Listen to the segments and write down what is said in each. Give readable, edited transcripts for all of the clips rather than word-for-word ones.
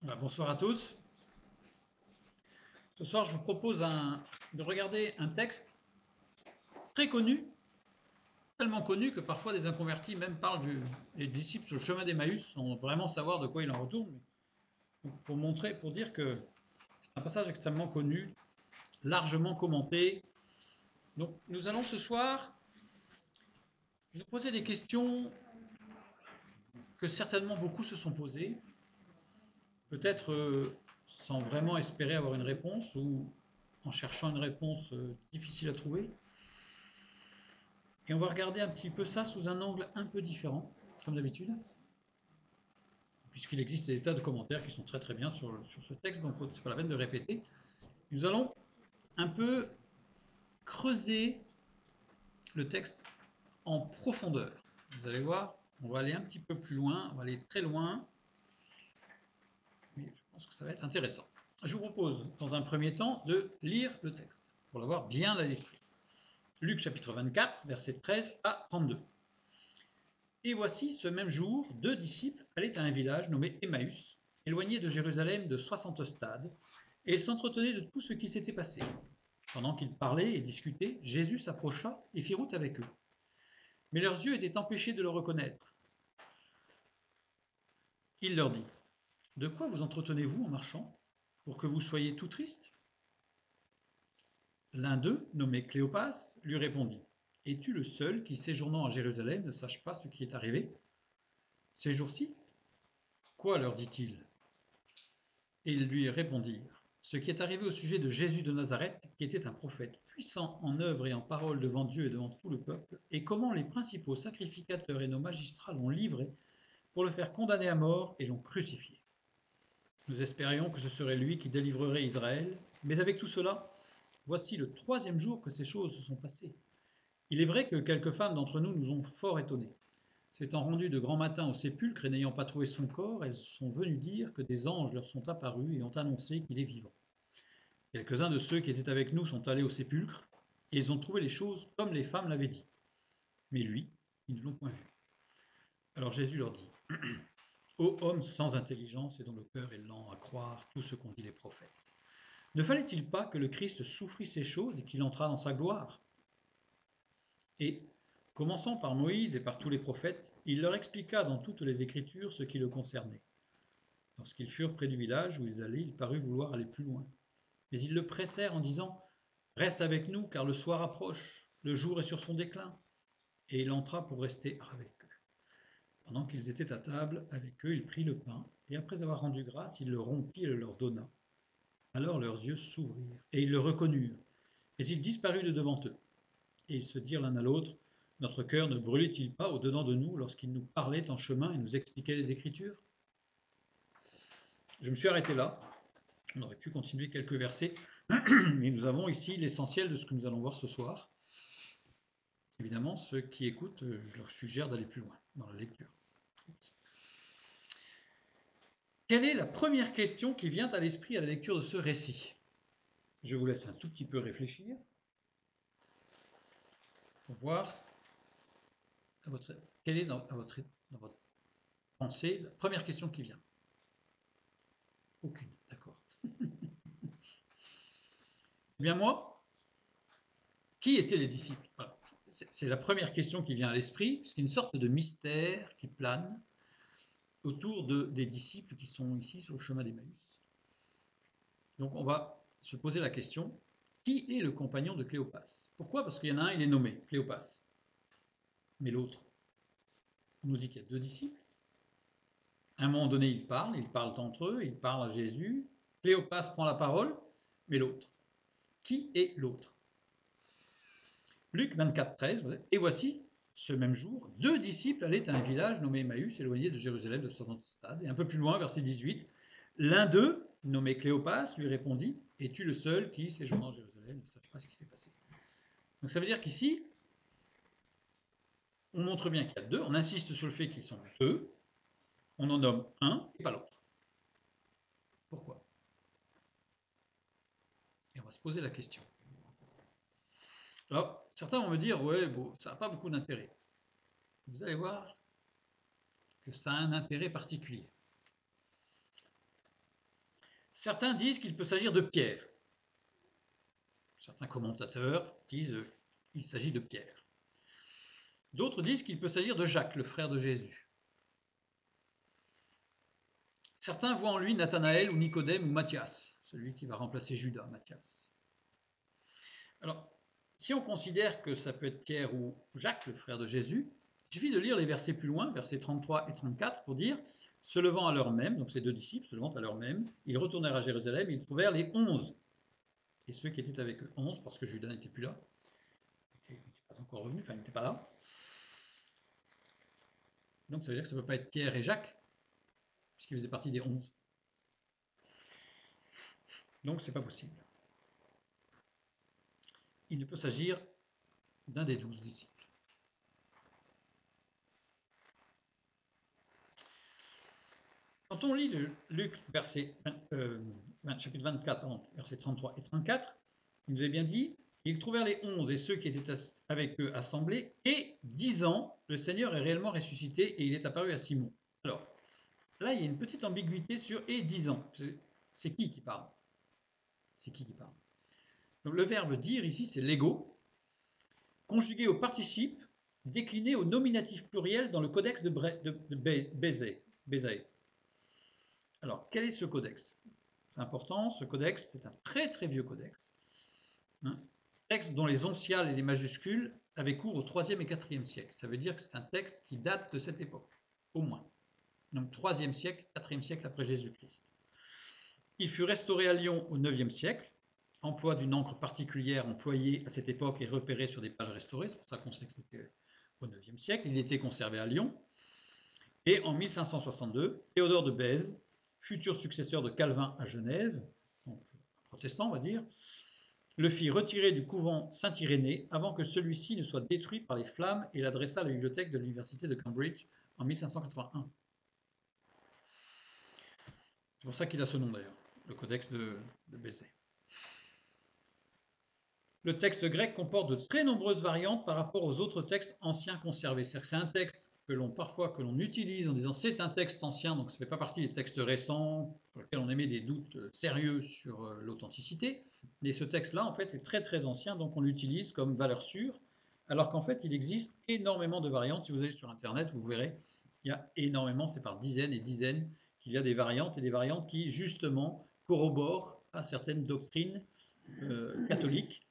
Bonsoir à tous. Ce soir, je vous propose de regarder un texte très connu, tellement connu que parfois des inconvertis même parlent des disciples sur le chemin d'Emmaüs sans vraiment savoir de quoi il en retourne. Pour dire que c'est un passage extrêmement connu, largement commenté. Donc, nous allons ce soir nous poser des questions que certainement beaucoup se sont posées, peut-être sans vraiment espérer avoir une réponse ou en cherchant une réponse difficile à trouver. Et on va regarder un petit peu ça sous un angle un peu différent, comme d'habitude, puisqu'il existe des tas de commentaires qui sont très très bien sur ce texte, donc c'est pas la peine de répéter. Nous allons un peu creuser le texte en profondeur. Vous allez voir, on va aller un petit peu plus loin, on va aller très loin, mais je pense que ça va être intéressant. Je vous propose, dans un premier temps, de lire le texte, pour l'avoir bien à l'esprit. Luc chapitre 24, versets 13 à 32. Et voici, ce même jour, deux disciples allaient à un village nommé Emmaüs, éloigné de Jérusalem de 60 stades, et ils s'entretenaient de tout ce qui s'était passé. Pendant qu'ils parlaient et discutaient, Jésus s'approcha et fit route avec eux. Mais leurs yeux étaient empêchés de le reconnaître. Il leur dit, « De quoi vous entretenez-vous en marchant, pour que vous soyez tout tristes ?» L'un d'eux, nommé Cléopas, lui répondit, « Es-tu le seul qui, séjournant à Jérusalem, ne sache pas ce qui est arrivé ces jours-ci ?» Quoi, leur dit-il. Et ils lui répondirent, ce qui est arrivé au sujet de Jésus de Nazareth, qui était un prophète puissant en œuvre et en parole devant Dieu et devant tout le peuple, et comment les principaux sacrificateurs et nos magistrats l'ont livré pour le faire condamner à mort et l'ont crucifié. Nous espérions que ce serait lui qui délivrerait Israël, mais avec tout cela, voici le troisième jour que ces choses se sont passées. Il est vrai que quelques femmes d'entre nous nous ont fort étonnés. S'étant rendues de grand matin au sépulcre et n'ayant pas trouvé son corps, elles sont venues dire que des anges leur sont apparus et ont annoncé qu'il est vivant. Quelques-uns de ceux qui étaient avec nous sont allés au sépulcre, et ils ont trouvé les choses comme les femmes l'avaient dit. Mais lui, ils ne l'ont point vu. Alors Jésus leur dit, ô hommes sans intelligence et dont le cœur est lent à croire tout ce qu'ont dit les prophètes, ne fallait-il pas que le Christ souffrit ces choses et qu'il entrât dans sa gloire? Et, commençant par Moïse et par tous les prophètes, il leur expliqua dans toutes les Écritures ce qui le concernait. Lorsqu'ils furent près du village où ils allaient, il parut vouloir aller plus loin. Mais ils le pressèrent en disant, « Reste avec nous, car le soir approche, le jour est sur son déclin. » Et il entra pour rester avec eux. Pendant qu'ils étaient à table avec eux, il prit le pain, et après avoir rendu grâce, il le rompit et le leur donna. Alors leurs yeux s'ouvrirent, et ils le reconnurent. Mais il disparut de devant eux. Et ils se dirent l'un à l'autre, « Notre cœur ne brûlait-il pas au-dedans de nous lorsqu'il nous parlait en chemin et nous expliquait les Écritures ?» Je me suis arrêté là. On aurait pu continuer quelques versets, mais nous avons ici l'essentiel de ce que nous allons voir ce soir. Évidemment, ceux qui écoutent, je leur suggère d'aller plus loin dans la lecture. Quelle est la première question qui vient à l'esprit à la lecture de ce récit? Je vous laisse un tout petit peu réfléchir pour voir quelle est dans votre pensée la première question qui vient. Aucune, d'accord. Eh bien moi, qui étaient les disciples? Voilà. C'est la première question qui vient à l'esprit, puisqu'il y a une sorte de mystère qui plane autour des disciples qui sont ici sur le chemin d'Emmaüs. Donc on va se poser la question, qui est le compagnon de Cléopas? Pourquoi? Parce qu'il y en a un, il est nommé, Cléopas. Mais l'autre, on nous dit qu'il y a deux disciples. À un moment donné, ils parlent entre eux, ils parlent à Jésus. Cléopas prend la parole, mais l'autre. Qui est l'autre? Luc 24, 13, et voici, ce même jour, deux disciples allaient à un village nommé Emmaüs, éloigné de Jérusalem de 60 stades, et un peu plus loin, verset 18, l'un d'eux, nommé Cléopas, lui répondit, « Es-tu le seul qui, séjournant à Jérusalem, ne sache pas ce qui s'est passé ?» Donc ça veut dire qu'ici, on montre bien qu'il y a deux, on insiste sur le fait qu'ils sont deux, on en nomme un et pas l'autre. Pourquoi? Et on va se poser la question. Alors, certains vont me dire, ouais, bon, ça n'a pas beaucoup d'intérêt. Vous allez voir que ça a un intérêt particulier. Certains disent qu'il peut s'agir de Pierre. Certains commentateurs disent qu'il s'agit de Pierre. D'autres disent qu'il peut s'agir de Jacques, le frère de Jésus. Certains voient en lui Nathanaël ou Nicodème ou Matthias, celui qui va remplacer Judas, Matthias. Alors, si on considère que ça peut être Pierre ou Jacques, le frère de Jésus, il suffit de lire les versets plus loin, versets 33 et 34, pour dire « Se levant à l'heure même », donc ces deux disciples se levant à l'heure même, ils retournèrent à Jérusalem, ils trouvèrent les 11, et ceux qui étaient avec eux, 11, parce que Judas n'était plus là, il n'était pas encore revenu, enfin il n'était pas là. Donc ça veut dire que ça ne peut pas être Pierre et Jacques, puisqu'ils faisaient partie des 11. Donc c'est pas possible. Il ne peut s'agir d'un des 12 disciples. Quand on lit Luc chapitre 24, versets 33 et 34, il nous est bien dit « Ils trouvèrent les 11 et ceux qui étaient avec eux assemblés, et disant, le Seigneur est réellement ressuscité et il est apparu à Simon. » Alors, là, il y a une petite ambiguïté sur « et disant ». C'est qui parle? C'est qui parle? Donc, le verbe « dire » ici, c'est l'ego, conjugué au participe, décliné au nominatif pluriel dans le codex de Bézaïe. Alors, quel est ce codex? C'est important, ce codex, c'est un très très vieux codex. Texte dont les onciales et les majuscules avaient cours au 3e et 4e siècle. Ça veut dire que c'est un texte qui date de cette époque, au moins. Donc 3e siècle, 4e siècle après Jésus-Christ. Il fut restauré à Lyon au 9e siècle. Emploi d'une encre particulière employée à cette époque et repérée sur des pages restaurées. C'est pour ça qu'on sait que c'était au 9e siècle. Il était conservé à Lyon. Et en 1562, Théodore de Bèze, futur successeur de Calvin à Genève, donc protestant on va dire, le fit retirer du couvent Saint-Irénée avant que celui-ci ne soit détruit par les flammes et l'adressa à la bibliothèque de l'université de Cambridge en 1581. C'est pour ça qu'il a ce nom d'ailleurs, le codex de Bézaïe. Le texte grec comporte de très nombreuses variantes par rapport aux autres textes anciens conservés. C'est-à-dire que c'est un texte que l'on utilise en disant c'est un texte ancien, donc ça ne fait pas partie des textes récents sur lesquels on émet des doutes sérieux sur l'authenticité. Mais ce texte-là, en fait, est très très ancien, donc on l'utilise comme valeur sûre, alors qu'en fait, il existe énormément de variantes. Si vous allez sur Internet, vous verrez, il y a énormément, c'est par dizaines et dizaines qu'il y a des variantes, et des variantes qui, justement, corroborent à certaines doctrines catholiques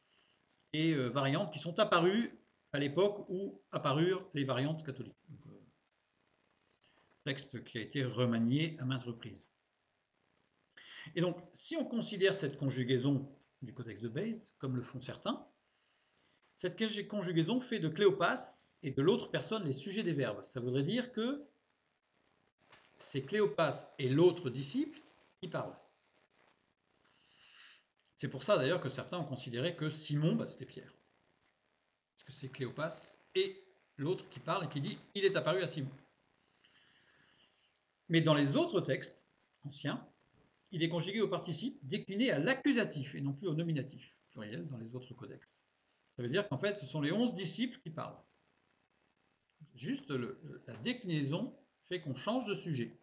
et variantes qui sont apparues à l'époque où apparurent les variantes catholiques. Donc, texte qui a été remanié à maintes reprises. Et donc, si on considère cette conjugaison du codex de Bèze, comme le font certains, cette conjugaison fait de Cléopas et de l'autre personne les sujets des verbes. Ça voudrait dire que c'est Cléopas et l'autre disciple qui parlent. C'est pour ça d'ailleurs que certains ont considéré que Simon, c'était Pierre. Parce que c'est Cléopas et l'autre qui parle et qui dit « il est apparu à Simon ». Mais dans les autres textes anciens, il est conjugué au participe décliné à l'accusatif et non plus au nominatif, pluriel, dans les autres codex. Ça veut dire qu'en fait, ce sont les 11 disciples qui parlent. Juste la déclinaison fait qu'on change de sujet.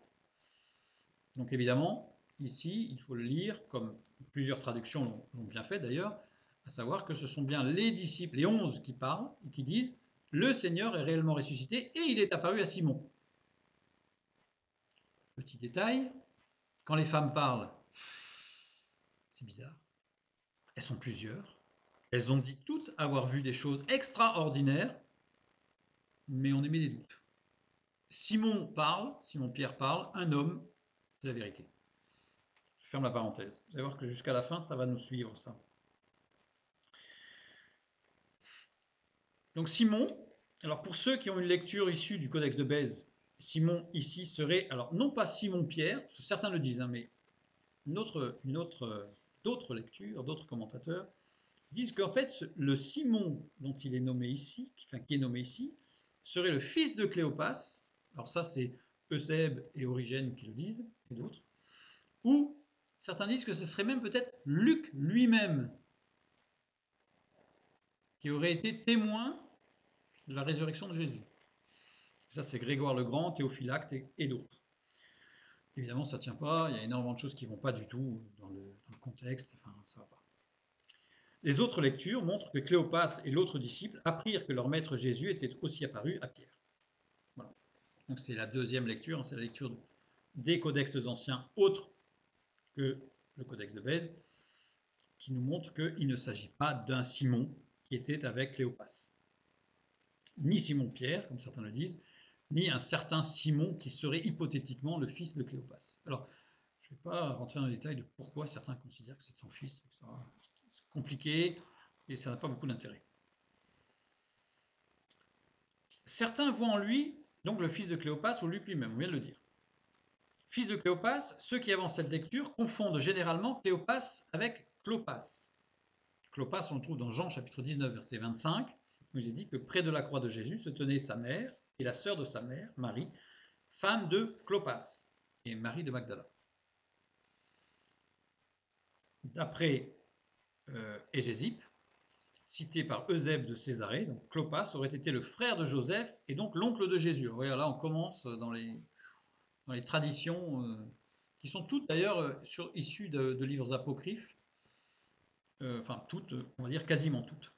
Donc évidemment, ici, il faut le lire, comme plusieurs traductions l'ont bien fait d'ailleurs, à savoir que ce sont bien les disciples, les 11 qui parlent et qui disent « Le Seigneur est réellement ressuscité et il est apparu à Simon ». Petit détail, quand les femmes parlent, c'est bizarre, elles sont plusieurs, elles ont dit toutes avoir vu des choses extraordinaires, mais on émet des doutes. Simon-Pierre parle, un homme, c'est la vérité. Je ferme la parenthèse. Vous allez voir que jusqu'à la fin, ça va nous suivre, ça. Donc Simon, alors pour ceux qui ont une lecture issue du codex de Bèze, Simon ici serait, alors non pas Simon-Pierre, parce que certains le disent, hein, mais d'autres lectures, d'autres commentateurs, disent qu'en fait, le Simon dont il est nommé ici, qui est nommé ici, serait le fils de Cléopas. Alors ça, c'est Eusèbe et Origène qui le disent, et d'autres. Ou certains disent que ce serait même peut-être Luc lui-même qui aurait été témoin de la résurrection de Jésus. Ça, c'est Grégoire le Grand, Théophylacte et d'autres. évidemment, ça ne tient pas. Il y a énormément de choses qui ne vont pas du tout dans le contexte. Enfin, ça va pas. Les autres lectures montrent que Cléopas et l'autre disciple apprirent que leur maître Jésus était aussi apparu à Pierre. Voilà. Donc c'est la deuxième lecture, c'est la lecture des codex anciens autres que le codex de Bèze, qui nous montre qu'il ne s'agit pas d'un Simon qui était avec Cléopas. Ni Simon-Pierre, comme certains le disent, ni un certain Simon qui serait hypothétiquement le fils de Cléopas. Alors, je ne vais pas rentrer dans les détails de pourquoi certains considèrent que c'est son fils. C'est compliqué et ça n'a pas beaucoup d'intérêt. Certains voient en lui donc le fils de Cléopas ou Luc lui-même, on vient de le dire. Fils de Cléopas, ceux qui avancent cette lecture confondent généralement Cléopas avec Clopas. Clopas, on le trouve dans Jean chapitre 19, verset 25. Il nous est dit que près de la croix de Jésus se tenait sa mère et la sœur de sa mère, Marie, femme de Clopas et Marie de Magdala. D'après Hégésippe, cité par Eusèbe de Césarée, donc Clopas aurait été le frère de Joseph et donc l'oncle de Jésus. Voyez, là, on commence dans les traditions qui sont toutes d'ailleurs issues de livres apocryphes, enfin toutes, on va dire quasiment toutes.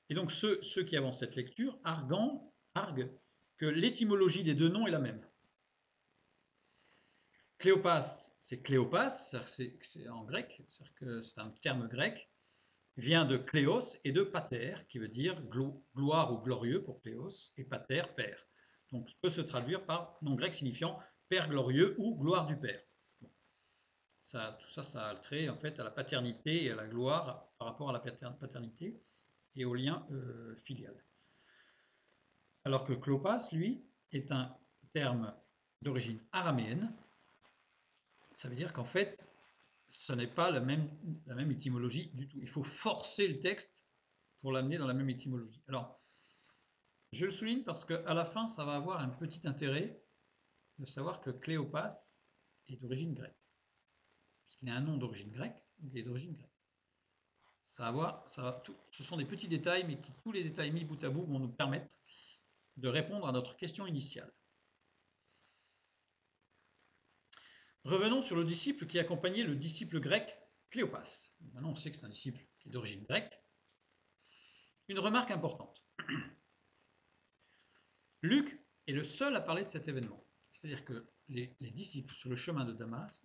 Et donc ceux qui avancent cette lecture arguent que l'étymologie des deux noms est la même. Cléopas, c'est Cléopas, c'est en grec, c'est-à-dire que c'est un terme grec, vient de Cléos et de pater, qui veut dire gloire ou glorieux pour Cléos, et pater, père. Donc peut se traduire par nom grec signifiant père glorieux ou gloire du père. Bon. Tout ça, ça a trait en fait à la paternité et à la gloire par rapport à la paternité et au lien filial. Alors que Clopas, lui, est un terme d'origine araméenne. Ça veut dire qu'en fait, ce n'est pas la même étymologie du tout. Il faut forcer le texte pour l'amener dans la même étymologie. Alors, je le souligne parce qu'à la fin, ça va avoir un petit intérêt de savoir que Cléopas est d'origine grecque. Puisqu'il a un nom d'origine grecque, donc il est d'origine grecque. Ce sont des petits détails, mais tous les détails mis bout à bout vont nous permettre de répondre à notre question initiale. Revenons sur le disciple qui accompagnait le disciple grec Cléopas. Maintenant, on sait que c'est un disciple qui est d'origine grecque. Une remarque importante. Luc est le seul à parler de cet événement. C'est-à-dire que les disciples sur le chemin d'Emmaüs,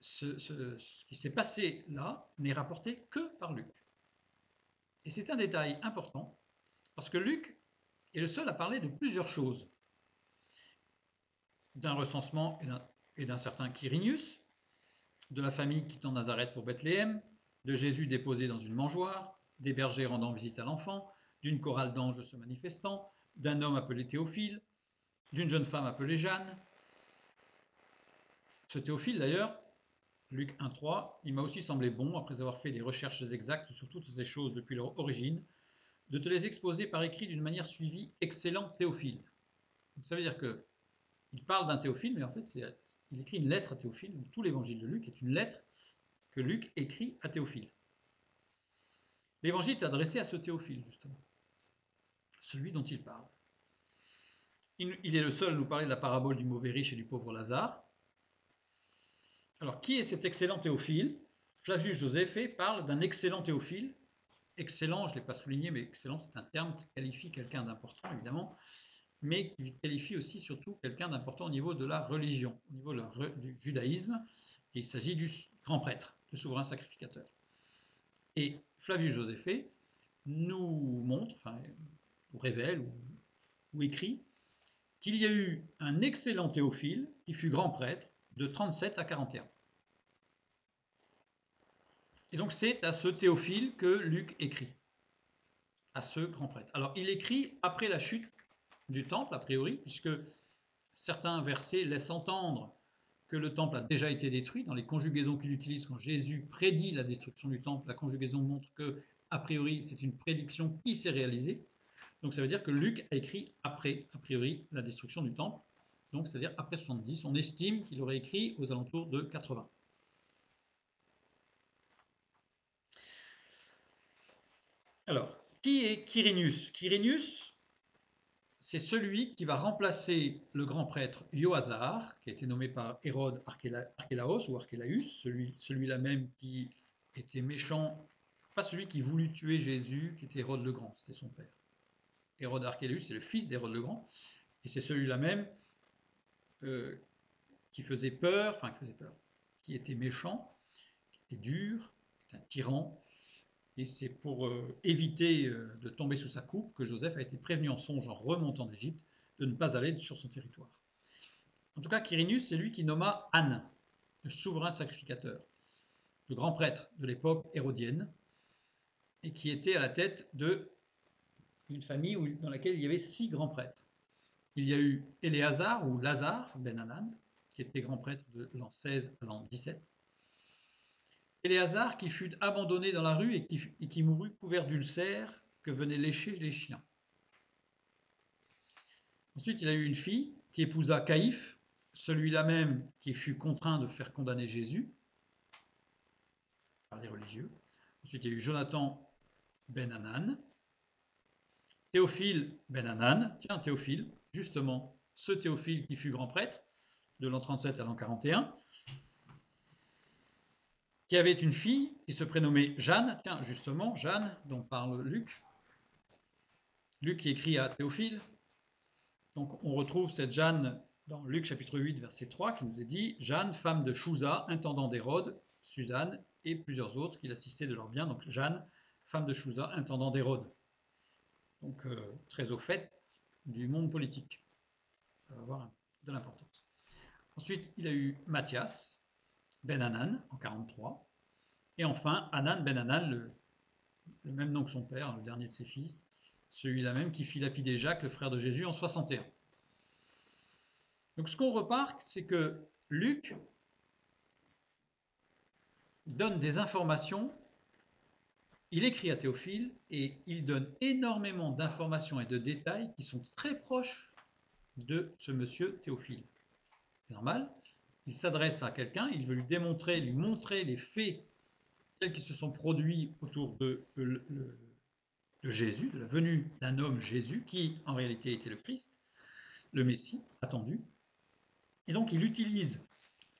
ce qui s'est passé là n'est rapporté que par Luc. Et c'est un détail important, parce que Luc est le seul à parler de plusieurs choses. D'un recensement et d'un certain Quirinius, de la famille quittant Nazareth pour Bethléem, de Jésus déposé dans une mangeoire, des bergers rendant visite à l'enfant, d'une chorale d'anges se manifestant, d'un homme appelé Théophile, d'une jeune femme appelée Jeanne. Ce Théophile, d'ailleurs, Luc 1,3, il m'a aussi semblé bon, après avoir fait des recherches exactes sur toutes ces choses depuis leur origine, de te les exposer par écrit d'une manière suivie, excellent Théophile. Donc, ça veut dire que il parle d'un Théophile, mais en fait, il écrit une lettre à Théophile. Donc, tout l'évangile de Luc est une lettre que Luc écrit à Théophile. L'évangile est adressé à ce Théophile, justement, celui dont il parle. Il est le seul à nous parler de la parabole du mauvais riche et du pauvre Lazare. Alors, qui est cet excellent Théophile? Flavius Joséphée parle d'un excellent Théophile. Excellent, je ne l'ai pas souligné, mais excellent, c'est un terme qui qualifie quelqu'un d'important, évidemment, mais qui qualifie aussi surtout quelqu'un d'important au niveau de la religion, au niveau du judaïsme. Et il s'agit du grand prêtre, le souverain sacrificateur. Et Flavius Joséphée nous montre, ou révèle, ou écrit, qu'il y a eu un excellent Théophile qui fut grand prêtre de 37 à 41. Et donc c'est à ce Théophile que Luc écrit, à ce grand prêtre. Alors il écrit après la chute du temple, a priori, puisque certains versets laissent entendre que le temple a déjà été détruit. Dans les conjugaisons qu'il utilise quand Jésus prédit la destruction du temple, la conjugaison montre que, a priori, c'est une prédiction qui s'est réalisée. Donc ça veut dire que Luc a écrit après, a priori, la destruction du temple. Donc c'est-à-dire après 70. On estime qu'il aurait écrit aux alentours de 80. Alors, qui est Quirinius? Quirinius, c'est celui qui va remplacer le grand prêtre Joazar, qui a été nommé par Hérode Archélaos ou Archélaüs, celui-là même qui était méchant, pas celui qui voulut tuer Jésus, qui était Hérode le Grand, c'était son père. Hérode Archélaüs, c'est le fils d'Hérode le Grand, et c'est celui-là même qui faisait peur, qui était méchant, qui était dur, qui était un tyran. Et c'est pour éviter de tomber sous sa coupe que Joseph a été prévenu en songe en remontant d'Égypte de ne pas aller sur son territoire. En tout cas, Quirinius, c'est lui qui nomma Anne, le souverain sacrificateur, le grand prêtre de l'époque hérodienne, et qui était à la tête d'une famille dans laquelle il y avait 6 grands prêtres. Il y a eu Éléazar ou Lazare ben Hanan, qui était grand prêtre de l'an 16 à l'an 17. Éléazar qui fut abandonné dans la rue et qui mourut couvert d'ulcères que venaient lécher les chiens. Ensuite, il a eu une fille qui épousa Caïphe, celui-là même qui fut contraint de faire condamner Jésus par les religieux. Ensuite, il y a eu Jonathan ben Hanan, Théophile ben Hanan, tiens Théophile, justement ce Théophile qui fut grand prêtre de l'an 37 à l'an 41, qui avait une fille qui se prénommait Jeanne, tiens justement Jeanne dont parle Luc. Luc qui écrit à Théophile. Donc on retrouve cette Jeanne dans Luc chapitre 8 verset 3 qui nous est dit: Jeanne, femme de Chouza, intendant d'Hérode, Suzanne et plusieurs autres qui l'assistaient de leurs biens. Donc Jeanne, femme de Chouza, intendant d'Hérode. Donc très au fait du monde politique. Ça va avoir de l'importance. Ensuite, il a eu Matthias ben Hanan en 43. Et enfin, Hanan ben Hanan, le même nom que son père, le dernier de ses fils, celui-là même qui fit lapider Jacques, le frère de Jésus, en 61. Donc ce qu'on remarque, c'est que Luc donne des informations, il écrit à Théophile et il donne énormément d'informations et de détails qui sont très proches de ce monsieur Théophile. C'est normal, il s'adresse à quelqu'un, il veut lui montrer les faits tels qu'ils se sont produits autour de Jésus, de la venue d'un homme Jésus, qui en réalité était le Christ, le Messie attendu. Et donc il utilise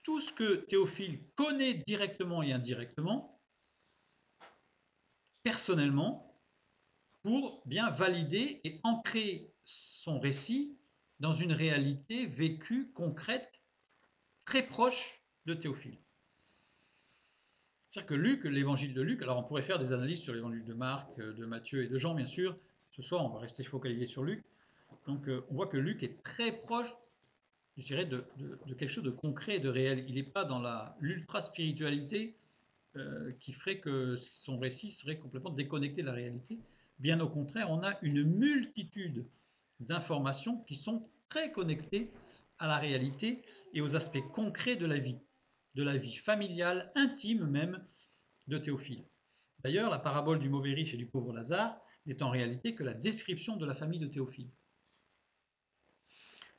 tout ce que Théophile connaît directement et indirectement, personnellement, pour bien valider et ancrer son récit dans une réalité vécue, concrète, très proche de Théophile. C'est-à-dire que Luc, l'évangile de Luc, alors on pourrait faire des analyses sur l'évangile de Marc, de Matthieu et de Jean, bien sûr. Ce soir, on va rester focalisé sur Luc. Donc on voit que Luc est très proche, je dirais, de quelque chose de concret et de réel. Il n'est pas dans l'ultra-spiritualité qui ferait que son récit serait complètement déconnecté de la réalité. Bien au contraire, on a une multitude d'informations qui sont très connectées à la réalité et aux aspects concrets de la vie familiale, intime même, de Théophile. D'ailleurs, la parabole du mauvais riche et du pauvre Lazare n'est en réalité que la description de la famille de Théophile.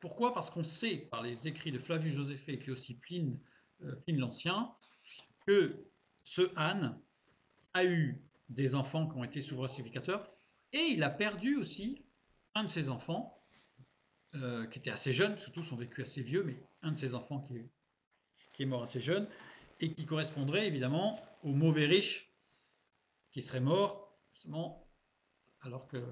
Pourquoi? Parce qu'on sait par les écrits de Flavius Joséphée et puis aussi Pline l'Ancien que ce Han a eu des enfants qui ont été souverains sacrificateurs et il a perdu aussi un de ses enfants qui était assez jeune, parce que tous ont vécu assez vieux, mais un de ses enfants qui est mort assez jeune et qui correspondrait évidemment au mauvais riche qui serait mort justement alors que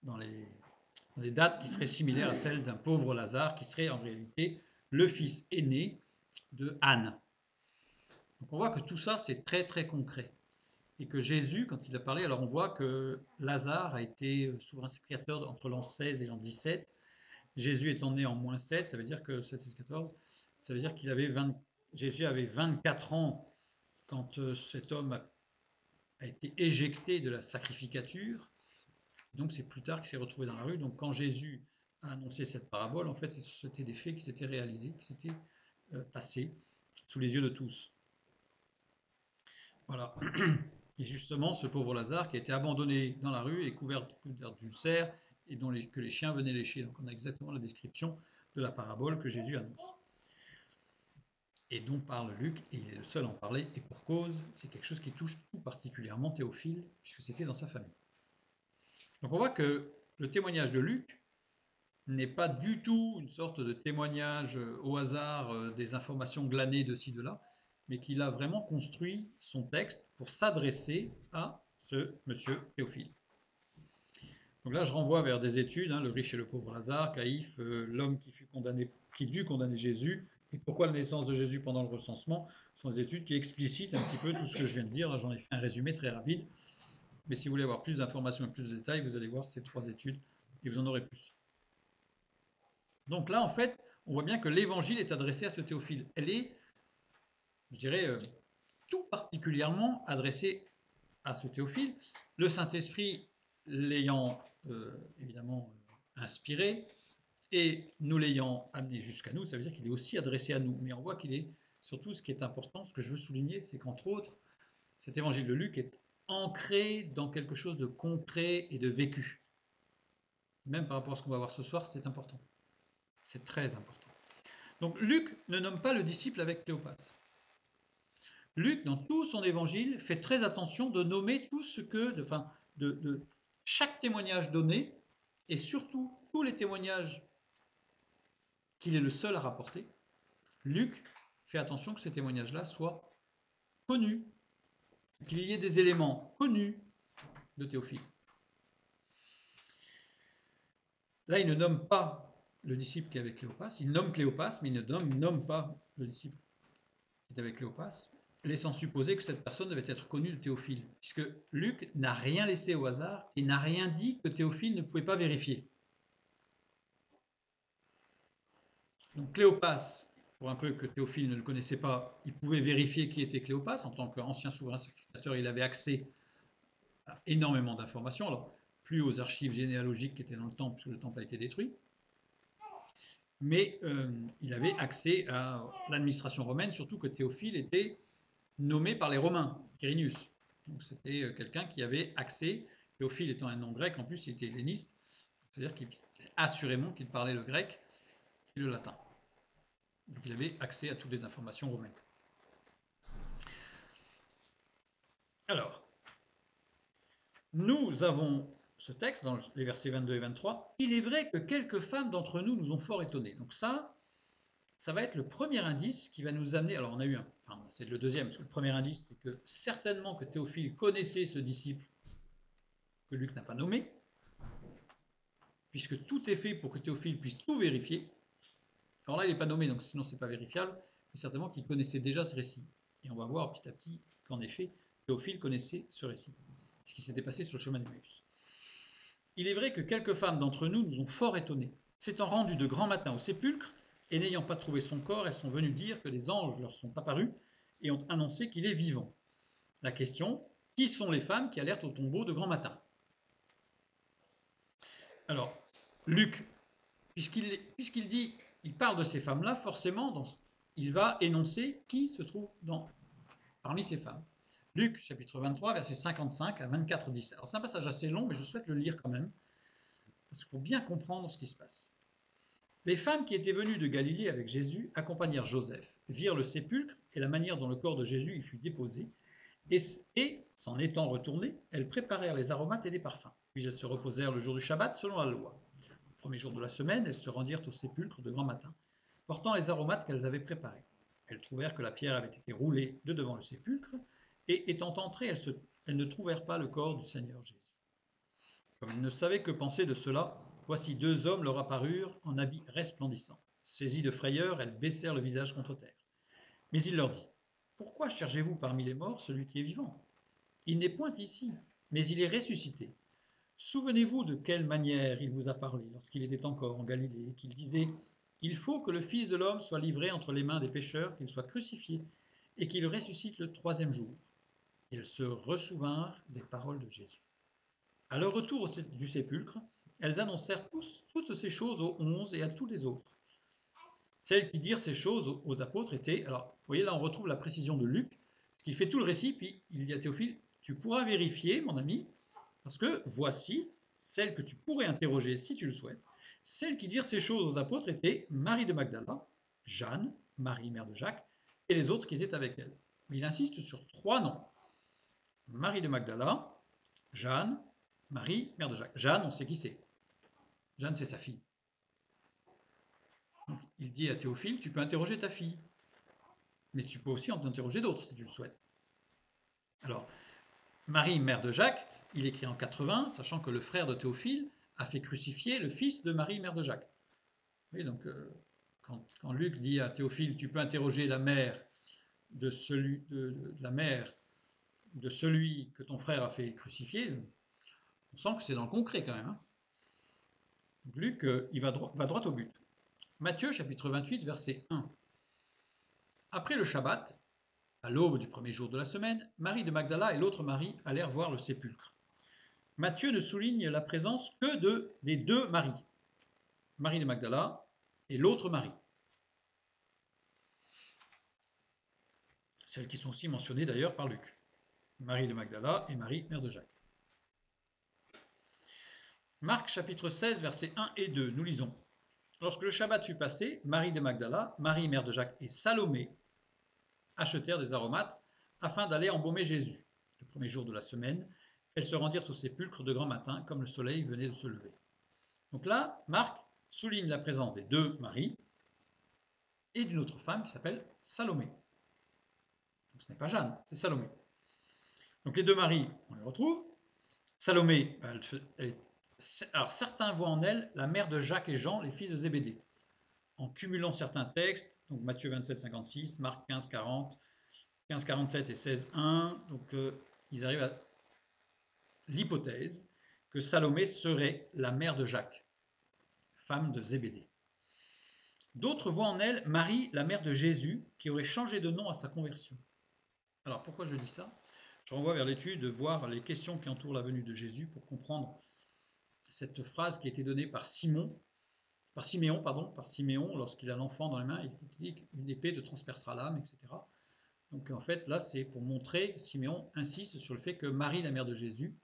dans les dates qui seraient similaires à celles d'un pauvre Lazare qui serait en réalité le fils aîné de Anne. Donc on voit que tout ça c'est très très concret et que Jésus quand il a parlé, alors on voit que Lazare a été souverain sacrificateur entre l'an 16 et l'an 17. Jésus étant né en moins 7, ça veut dire que 7, 16, 14, ça veut dire qu'il avait Jésus avait 24 ans quand cet homme a été éjecté de la sacrificature. Donc c'est plus tard qu'il s'est retrouvé dans la rue. Donc quand Jésus a annoncé cette parabole, en fait, c'était des faits qui s'étaient réalisés, qui s'étaient passés sous les yeux de tous. Voilà. Et justement, ce pauvre Lazare qui a été abandonné dans la rue et couvert d'ulcères et que les chiens venaient lécher. Donc on a exactement la description de la parabole que Jésus annonce. Et dont parle Luc, et il est le seul à en parler, et pour cause, c'est quelque chose qui touche tout particulièrement Théophile, puisque c'était dans sa famille. Donc on voit que le témoignage de Luc n'est pas du tout une sorte de témoignage au hasard des informations glanées de ci, de là, mais qu'il a vraiment construit son texte pour s'adresser à ce monsieur Théophile. Donc là, je renvoie vers des études, hein, le riche et le pauvre Lazare, Caïphe, l'homme qui dut condamner Jésus, et pourquoi la naissance de Jésus pendant le recensement, sont des études qui explicitent un petit peu tout ce que je viens de dire. Là, j'en ai fait un résumé très rapide, mais si vous voulez avoir plus d'informations et plus de détails, vous allez voir ces 3 études, et vous en aurez plus. Donc là, en fait, on voit bien que l'évangile est adressé à ce Théophile. Elle est, je dirais, tout particulièrement adressée à ce Théophile. Le Saint-Esprit l'ayant évidemment inspiré et nous l'ayant amené jusqu'à nous, ça veut dire qu'il est aussi adressé à nous. Mais on voit qu'il est, surtout ce qui est important, ce que je veux souligner, c'est qu'entre autres, cet évangile de Luc est ancré dans quelque chose de concret et de vécu. Même par rapport à ce qu'on va voir ce soir, c'est important. C'est très important. Donc Luc ne nomme pas le disciple avec Cléopas. Luc, dans tout son évangile, fait très attention de nommer tout ce que, de chaque témoignage donné, et surtout tous les témoignages qu'il est le seul à rapporter. Luc fait attention que ces témoignages-là soient connus, qu'il y ait des éléments connus de Théophile. Là, il ne nomme pas le disciple qui est avec Cléopas, il nomme Cléopas, mais il ne nomme pas le disciple qui est avec Cléopas, laissant supposer que cette personne devait être connue de Théophile, puisque Luc n'a rien laissé au hasard et n'a rien dit que Théophile ne pouvait pas vérifier. Donc Cléopas, pour un peu que Théophile ne le connaissait pas, il pouvait vérifier qui était Cléopas. En tant qu'ancien souverain sacrificateur, il avait accès à énormément d'informations, alors plus aux archives généalogiques qui étaient dans le temple, puisque le temple a été détruit, mais il avait accès à l'administration romaine, surtout que Théophile était nommé par les Romains, Quirinius. Donc c'était quelqu'un qui avait accès, Théophile étant un nom grec, en plus il était helléniste, c'est-à-dire assurément qu'il parlait le grec et le latin. Donc il avait accès à toutes les informations romaines. Alors, nous avons ce texte dans les versets 22 et 23. Il est vrai que quelques femmes d'entre nous nous ont fort étonnés. Donc ça va être le premier indice qui va nous amener. Alors on a eu c'est le deuxième, parce que le premier indice, c'est que certainement que Théophile connaissait ce disciple que Luc n'a pas nommé, puisque tout est fait pour que Théophile puisse tout vérifier. Alors là, il n'est pas nommé, donc sinon c'est pas vérifiable, mais certainement qu'il connaissait déjà ce récit. Et on va voir petit à petit qu'en effet, Théophile connaissait ce récit, ce qui s'était passé sur le chemin d'Emmaüs. Il est vrai que quelques femmes d'entre nous nous ont fort étonnés. S'étant rendues de grand matin au sépulcre, et n'ayant pas trouvé son corps, elles sont venues dire que des anges leur sont apparus et ont annoncé qu'il est vivant. La question, qui sont les femmes qui alertent au tombeau de grand matin? Alors, Luc, puisqu'il dit, il parle de ces femmes-là, forcément, il va énoncer qui se trouve parmi ces femmes. Luc, chapitre 23, versets 55 à 24, 10. Alors c'est un passage assez long, mais je souhaite le lire quand même, parce qu'il faut bien comprendre ce qui se passe. Les femmes qui étaient venues de Galilée avec Jésus accompagnèrent Joseph, virent le sépulcre et la manière dont le corps de Jésus y fut déposé, et s'en étant retournées, elles préparèrent les aromates et les parfums. Puis elles se reposèrent le jour du Shabbat selon la loi. Le premier jour de la semaine, elles se rendirent au sépulcre de grand matin, portant les aromates qu'elles avaient préparés. Elles trouvèrent que la pierre avait été roulée de devant le sépulcre, et étant entrées, elles ne trouvèrent pas le corps du Seigneur Jésus. Comme elles ne savaient que penser de cela, voici 2 hommes leur apparurent en habits resplendissants. Saisies de frayeur, elles baissèrent le visage contre terre. Mais il leur dit, pourquoi cherchez-vous parmi les morts celui qui est vivant? Il n'est point ici, mais il est ressuscité. Souvenez-vous de quelle manière il vous a parlé lorsqu'il était encore en Galilée, qu'il disait, il faut que le Fils de l'homme soit livré entre les mains des pécheurs, qu'il soit crucifié, et qu'il ressuscite le 3e jour. Et elles se ressouvinrent des paroles de Jésus. À leur retour du sépulcre, elles annoncèrent toutes ces choses aux 11 et à tous les autres. Celles qui dirent ces choses aux apôtres étaient, alors vous voyez là on retrouve la précision de Luc, parce qu'il fait tout le récit, puis il dit à Théophile, tu pourras vérifier mon ami, parce que voici celles que tu pourrais interroger si tu le souhaites. Celles qui dirent ces choses aux apôtres étaient Marie de Magdala, Jeanne, Marie mère de Jacques, et les autres qui étaient avec elle. Mais il insiste sur 3 noms. Marie de Magdala, Jeanne, Marie, mère de Jacques. Jeanne, on sait qui c'est. Jeanne, c'est sa fille. Donc, il dit à Théophile, tu peux interroger ta fille, mais tu peux aussi en interroger d'autres si tu le souhaites. Alors, Marie, mère de Jacques, il écrit en 80, sachant que le frère de Théophile a fait crucifier le fils de Marie, mère de Jacques. Oui, donc, quand Luc dit à Théophile, tu peux interroger la mère de celui que ton frère a fait crucifier, on sent que c'est dans le concret quand même. Hein. Donc Luc, il va droit au but. Matthieu, chapitre 28, verset 1. Après le Shabbat, à l'aube du premier jour de la semaine, Marie de Magdala et l'autre Marie allèrent voir le sépulcre. Matthieu ne souligne la présence que des deux Maries, Marie de Magdala et l'autre Marie. Celles qui sont aussi mentionnées d'ailleurs par Luc. Marie de Magdala et Marie, mère de Jacques. Marc chapitre 16, versets 1 et 2, nous lisons. Lorsque le Shabbat fut passé, Marie de Magdala, Marie, mère de Jacques et Salomé achetèrent des aromates afin d'aller embaumer Jésus. Le premier jour de la semaine, elles se rendirent au sépulcre de grand matin, comme le soleil venait de se lever. Donc là, Marc souligne la présence des deux Marie et d'une autre femme qui s'appelle Salomé. Donc ce n'est pas Jeanne, c'est Salomé. Donc les deux Marie, on les retrouve. Salomé, alors certains voient en elle la mère de Jacques et Jean, les fils de Zébédée, en cumulant certains textes, donc Matthieu 27, 56, Marc 15, 40, 15, 47 et 16, 1. Donc ils arrivent à l'hypothèse que Salomé serait la mère de Jacques, femme de Zébédée. D'autres voient en elle Marie, la mère de Jésus, qui aurait changé de nom à sa conversion. Alors pourquoi je dis ça? Je renvoie vers l'étude de voir les questions qui entourent la venue de Jésus pour comprendre cette phrase qui a été donnée par Siméon lorsqu'il a l'enfant dans les mains, il dit qu'une épée te transpercera l'âme, etc. Donc en fait là c'est pour montrer, Siméon insiste sur le fait que Marie, la mère de Jésus,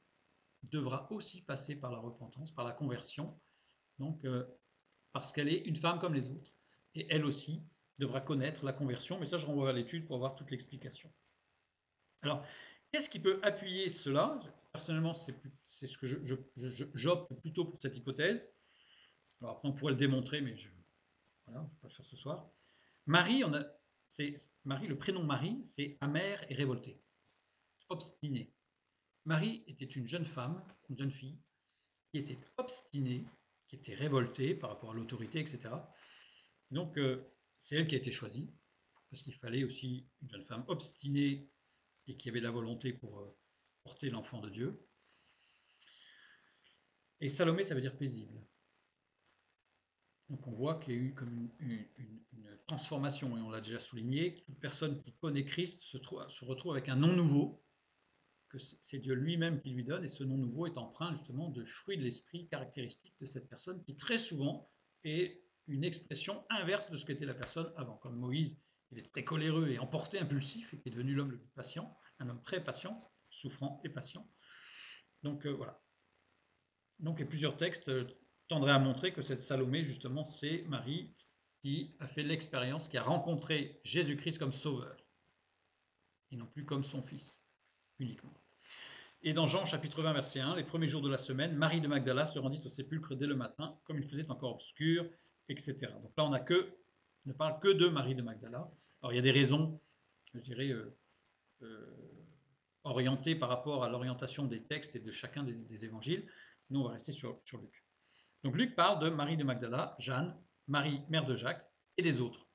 devra aussi passer par la repentance, par la conversion, donc parce qu'elle est une femme comme les autres, et elle aussi devra connaître la conversion, mais ça je renvoie vers l'étude pour avoir toute l'explication. Alors, qu'est-ce qui peut appuyer cela? Personnellement, c'est ce que j'opte plutôt pour cette hypothèse. Alors après, on pourrait le démontrer, mais voilà, on ne va pas le faire ce soir. Marie, Marie, le prénom Marie, c'est amère et révoltée, obstinée. Marie était une jeune femme, une jeune fille, qui était obstinée, qui était révoltée par rapport à l'autorité, etc. Donc, c'est elle qui a été choisie, parce qu'il fallait aussi une jeune femme obstinée et qui avait la volonté pour porter l'enfant de Dieu. Et Salomé, ça veut dire paisible. Donc on voit qu'il y a eu comme une transformation, et on l'a déjà souligné, toute personne qui connaît Christ se retrouve avec un nom nouveau, que c'est Dieu lui-même qui lui donne, et ce nom nouveau est empreint justement de fruits de l'esprit caractéristiques de cette personne, qui très souvent est une expression inverse de ce qu'était la personne avant. Comme Moïse, il est très coléreux et emporté, impulsif, et qui est devenu l'homme le plus patient, un homme très patient, souffrant et patient. Donc voilà. Donc, et plusieurs textes tendraient à montrer que cette Salomé, justement, c'est Marie qui a fait l'expérience, qui a rencontré Jésus-Christ comme sauveur, et non plus comme son fils, uniquement. Et dans Jean chapitre 20, verset 1, les premiers jours de la semaine, Marie de Magdala se rendit au sépulcre dès le matin, comme il faisait encore obscur, etc. Donc là, on ne parle que de Marie de Magdala. Alors, il y a des raisons, je dirais, orientées par rapport à l'orientation des textes et de chacun des évangiles. Nous, on va rester sur Luc. Donc Luc parle de Marie de Magdala, Jeanne, Marie, mère de Jacques, et des autres.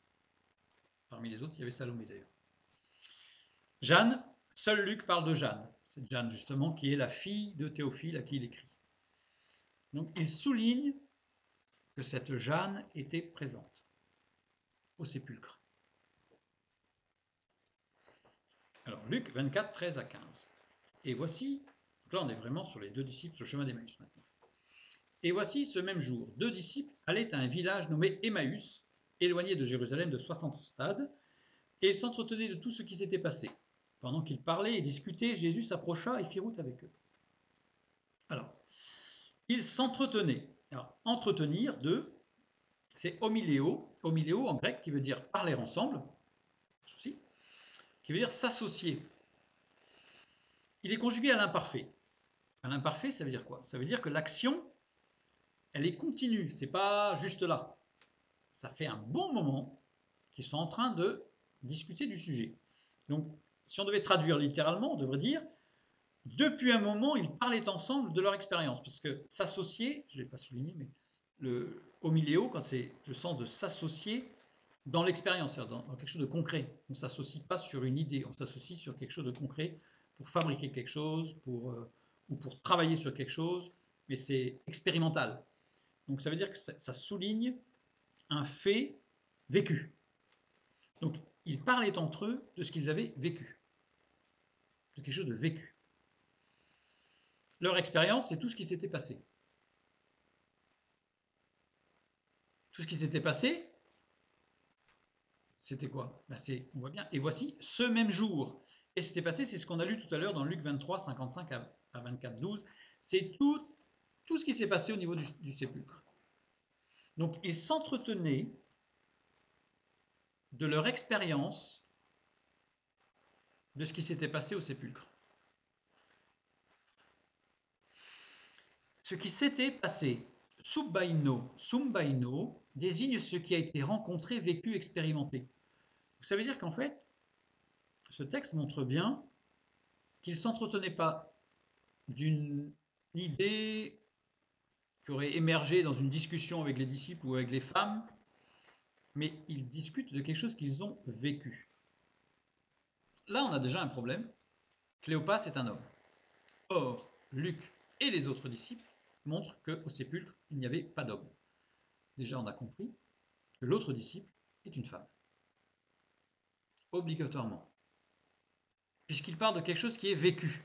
Parmi les autres, il y avait Salomé d'ailleurs. Jeanne, seul Luc parle de Jeanne. C'est Jeanne justement qui est la fille de Théophile à qui il écrit. Donc il souligne que cette Jeanne était présente au sépulcre. Alors Luc 24, 13 à 15. Et voici, donc là on est vraiment sur les deux disciples sur le chemin d'Emmaüs maintenant. Et voici ce même jour, deux disciples allaient à un village nommé Emmaüs, éloigné de Jérusalem de 60 stades, et ils s'entretenaient de tout ce qui s'était passé. Pendant qu'ils parlaient et discutaient, Jésus s'approcha et fit route avec eux. Alors, ils s'entretenaient. Alors, entretenir, c'est homiléo, homiléo en grec, qui veut dire parler ensemble, souci, qui veut dire s'associer. Il est conjugué à l'imparfait. À l'imparfait, ça veut dire quoi? Ça veut dire que l'action elle est continue, c'est pas juste là. Ça fait un bon moment qu'ils sont en train de discuter du sujet. Donc, si on devait traduire littéralement, on devrait dire depuis un moment, ils parlaient ensemble de leur expérience, parce que s'associer, je ne l'ai pas souligné, mais le homiléo, quand c'est le sens de s'associer dans l'expérience, c'est-à-dire dans quelque chose de concret. On ne s'associe pas sur une idée, on s'associe sur quelque chose de concret pour fabriquer quelque chose, ou pour travailler sur quelque chose, mais c'est expérimental. Donc ça veut dire que ça souligne un fait vécu. Donc ils parlaient entre eux de ce qu'ils avaient vécu, de quelque chose de vécu. Leur expérience, c'est tout ce qui s'était passé. Tout ce qui s'était passé, c'était quoi? On voit bien. Et voici ce même jour. Et ce qui s'était passé, c'est ce qu'on a lu tout à l'heure dans Luc 23, 55 à 24, 12. C'est tout ce qui s'est passé au niveau du sépulcre. Donc, ils s'entretenaient de leur expérience de ce qui s'était passé au sépulcre. Ce qui s'était passé, sumbaino, désigne ce qui a été rencontré, vécu, expérimenté. Ça veut dire qu'en fait, ce texte montre bien qu'ils ne s'entretenaient pas d'une idée qui aurait émergé dans une discussion avec les disciples ou avec les femmes, mais ils discutent de quelque chose qu'ils ont vécu. Là, on a déjà un problème. Cléopas est un homme. Or, Luc et les autres disciples montrent qu'au sépulcre, il n'y avait pas d'homme. Déjà, on a compris que l'autre disciple est une femme. Obligatoirement. Puisqu'il parle de quelque chose qui est vécu.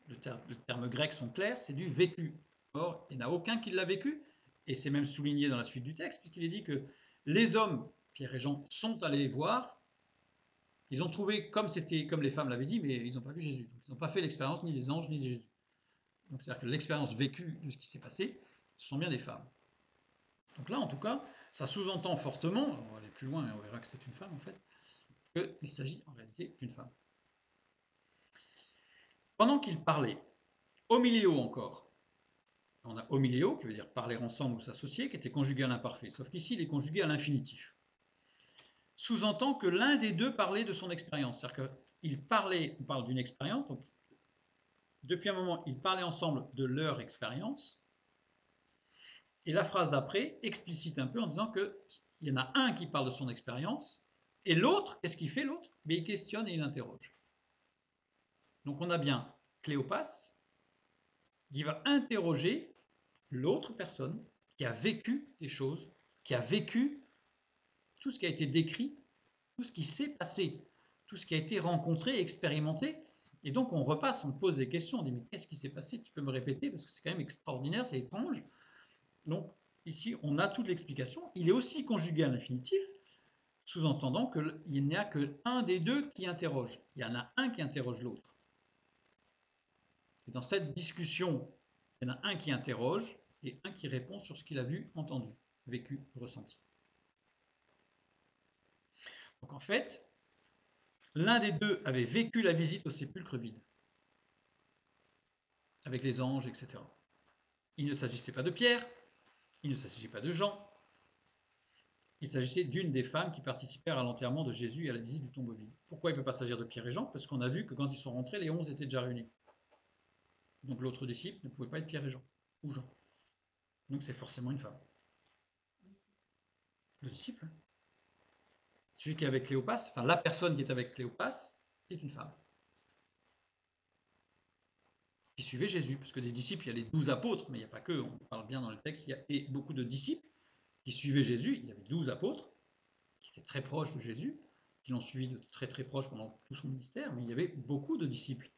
Le terme grec sont clairs, c'est du vécu. Or, il n'y en a aucun qui l'a vécu, et c'est même souligné dans la suite du texte, puisqu'il est dit que les hommes, Pierre et Jean, sont allés voir, ils ont trouvé comme les femmes l'avaient dit, mais ils n'ont pas vu Jésus. Donc, ils n'ont pas fait l'expérience ni des anges ni de Jésus. Donc c'est-à-dire que l'expérience vécue de ce qui s'est passé, ce sont bien des femmes. Donc là, en tout cas, ça sous-entend fortement, on va aller plus loin et on verra que c'est une femme en fait, qu'il s'agit en réalité d'une femme. Pendant qu'ils parlaient, homiléo encore, on a homiléo, qui veut dire parler ensemble ou s'associer, qui était conjugué à l'imparfait, sauf qu'ici il est conjugué à l'infinitif. Sous-entend que l'un des deux parlait de son expérience, c'est-à-dire qu'il parlait, on parle d'une expérience, donc depuis un moment, ils parlaient ensemble de leur expérience, et la phrase d'après explicite un peu en disant qu'il y en a un qui parle de son expérience, et l'autre, qu'est-ce qu'il fait l'autre? Il questionne et il interroge. Donc on a bien Cléopas qui va interroger l'autre personne qui a vécu des choses, qui a vécu tout ce qui a été décrit, tout ce qui s'est passé, tout ce qui a été rencontré, expérimenté. Et donc on repasse, on pose des questions, on dit mais qu'est-ce qui s'est passé? Tu peux me répéter parce que c'est quand même extraordinaire, c'est étrange. Donc ici on a toute l'explication. Il est aussi conjugué à l'infinitif, sous-entendant qu'il n'y a qu'un des deux qui interroge. Il y en a un qui interroge l'autre. Et dans cette discussion, il y en a un qui interroge et un qui répond sur ce qu'il a vu, entendu, vécu, ressenti. Donc en fait, l'un des deux avait vécu la visite au sépulcre vide, avec les anges, etc. Il ne s'agissait pas de Pierre, il ne s'agissait pas de Jean, il s'agissait d'une des femmes qui participèrent à l'enterrement de Jésus et à la visite du tombeau vide. Pourquoi il ne peut pas s'agir de Pierre et Jean? Parce qu'on a vu que quand ils sont rentrés, les 11 étaient déjà réunis. Donc l'autre disciple ne pouvait pas être Pierre et Jean, ou Jean. Donc c'est forcément une femme. Le disciple, celui qui est avec Cléopas, enfin la personne qui est avec Cléopas, est une femme. Qui suivait Jésus, parce que des disciples, il y a les 12 apôtres, mais il n'y a pas que, on parle bien dans le texte, il y a beaucoup de disciples qui suivaient Jésus, il y avait 12 apôtres, qui étaient très proches de Jésus, qui l'ont suivi de très très proche pendant tout son ministère, mais il y avait beaucoup de disciples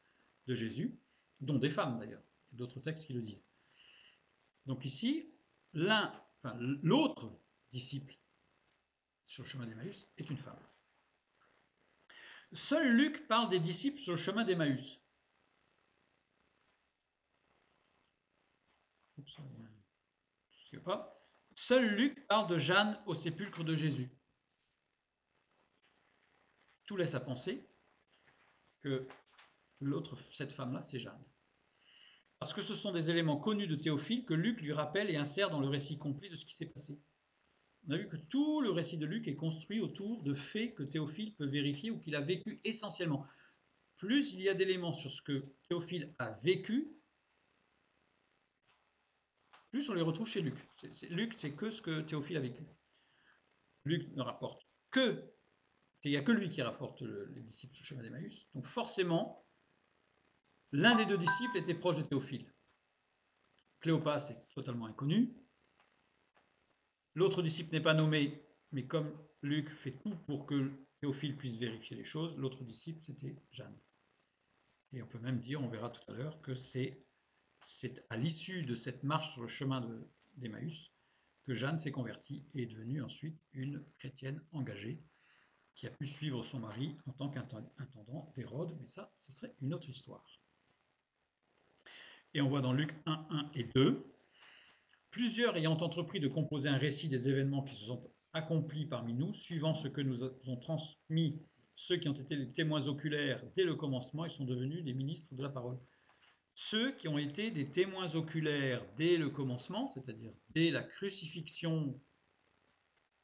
de Jésus, dont des femmes d'ailleurs, d'autres textes qui le disent. Donc ici, l'autre disciple sur le chemin d'Emmaüs est une femme. Seul Luc parle des disciples sur le chemin d'Emmaüs. Pas. Seul Luc parle de Jeanne au sépulcre de Jésus. Tout laisse à penser que cette femme-là, c'est Jeanne. Parce que ce sont des éléments connus de Théophile que Luc lui rappelle et insère dans le récit complet de ce qui s'est passé. On a vu que tout le récit de Luc est construit autour de faits que Théophile peut vérifier ou qu'il a vécu essentiellement. Plus il y a d'éléments sur ce que Théophile a vécu, plus on les retrouve chez Luc. Luc, c'est que ce que Théophile a vécu. Luc ne rapporte que, il n'y a que lui qui rapporte les disciples sur le chemin d'Emmaüs. Donc forcément, l'un des deux disciples était proche de Théophile. Cléopas est totalement inconnu. L'autre disciple n'est pas nommé, mais comme Luc fait tout pour que Théophile puisse vérifier les choses, l'autre disciple, c'était Jeanne. Et on peut même dire, on verra tout à l'heure, que c'est à l'issue de cette marche sur le chemin d'Emmaüs que Jeanne s'est convertie et est devenue ensuite une chrétienne engagée qui a pu suivre son mari en tant qu'intendant d'Hérode, mais ça, ce serait une autre histoire. Et on voit dans Luc 1, 1 et 2, plusieurs ayant entrepris de composer un récit des événements qui se sont accomplis parmi nous, suivant ce que nous ont transmis ceux qui ont été les témoins oculaires dès le commencement, ils sont devenus des ministres de la parole. Ceux qui ont été des témoins oculaires dès le commencement, c'est-à-dire dès la crucifixion,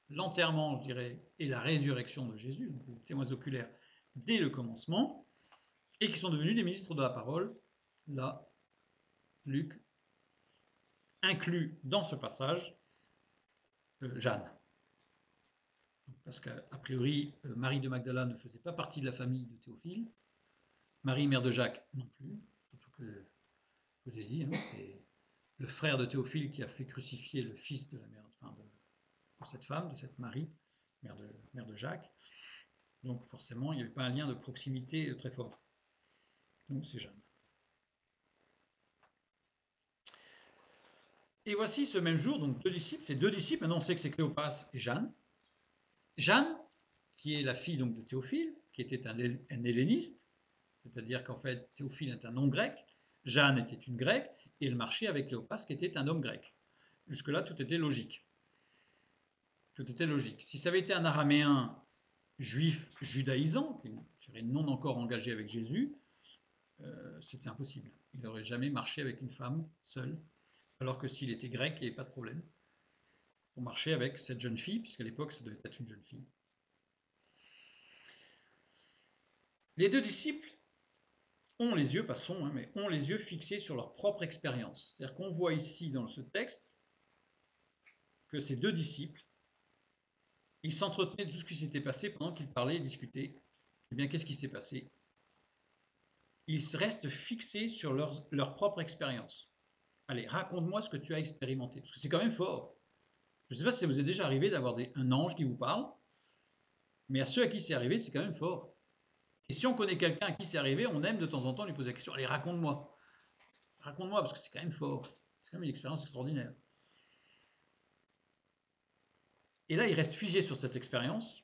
l'enterrement, je dirais, et la résurrection de Jésus, donc des témoins oculaires dès le commencement, et qui sont devenus des ministres de la parole, là, Luc inclut dans ce passage Jeanne. Parce qu'a priori, Marie de Magdala ne faisait pas partie de la famille de Théophile, Marie, mère de Jacques, non plus, surtout que, je vous ai dit, hein, c'est le frère de Théophile qui a fait crucifier le fils de la mère, de cette femme, de cette Marie, mère de Jacques. Donc forcément, il n'y avait pas un lien de proximité très fort. Donc c'est Jeanne. Et voici ce même jour, donc ces deux disciples, maintenant on sait que c'est Cléopas et Jeanne. Jeanne, qui est la fille donc de Théophile, qui était un helléniste, c'est-à-dire qu'en fait Théophile est un nom grec, Jeanne était une grecque, et elle marchait avec Cléopas qui était un homme grec. Jusque-là, tout était logique. Tout était logique. Si ça avait été un araméen juif judaïsant, qui serait non encore engagé avec Jésus, c'était impossible. Il n'aurait jamais marché avec une femme seule, alors que s'il était grec, il n'y avait pas de problème pour marcher avec cette jeune fille, puisqu'à l'époque, ça devait être une jeune fille. Les deux disciples ont les yeux, pas sont, mais ont les yeux fixés sur leur propre expérience. C'est-à-dire qu'on voit ici dans ce texte que ces deux disciples, ils s'entretenaient de tout ce qui s'était passé pendant qu'ils parlaient et discutaient. Eh bien, qu'est-ce qui s'est passé? Ils restent fixés sur leur propre expérience. Allez, raconte-moi ce que tu as expérimenté, parce que c'est quand même fort. Je ne sais pas si ça vous est déjà arrivé d'avoir un ange qui vous parle, mais à ceux à qui c'est arrivé, c'est quand même fort. Et si on connaît quelqu'un à qui c'est arrivé, on aime de temps en temps lui poser la question, allez, raconte-moi. Raconte-moi, parce que c'est quand même fort. C'est quand même une expérience extraordinaire. Et là, il reste figé sur cette expérience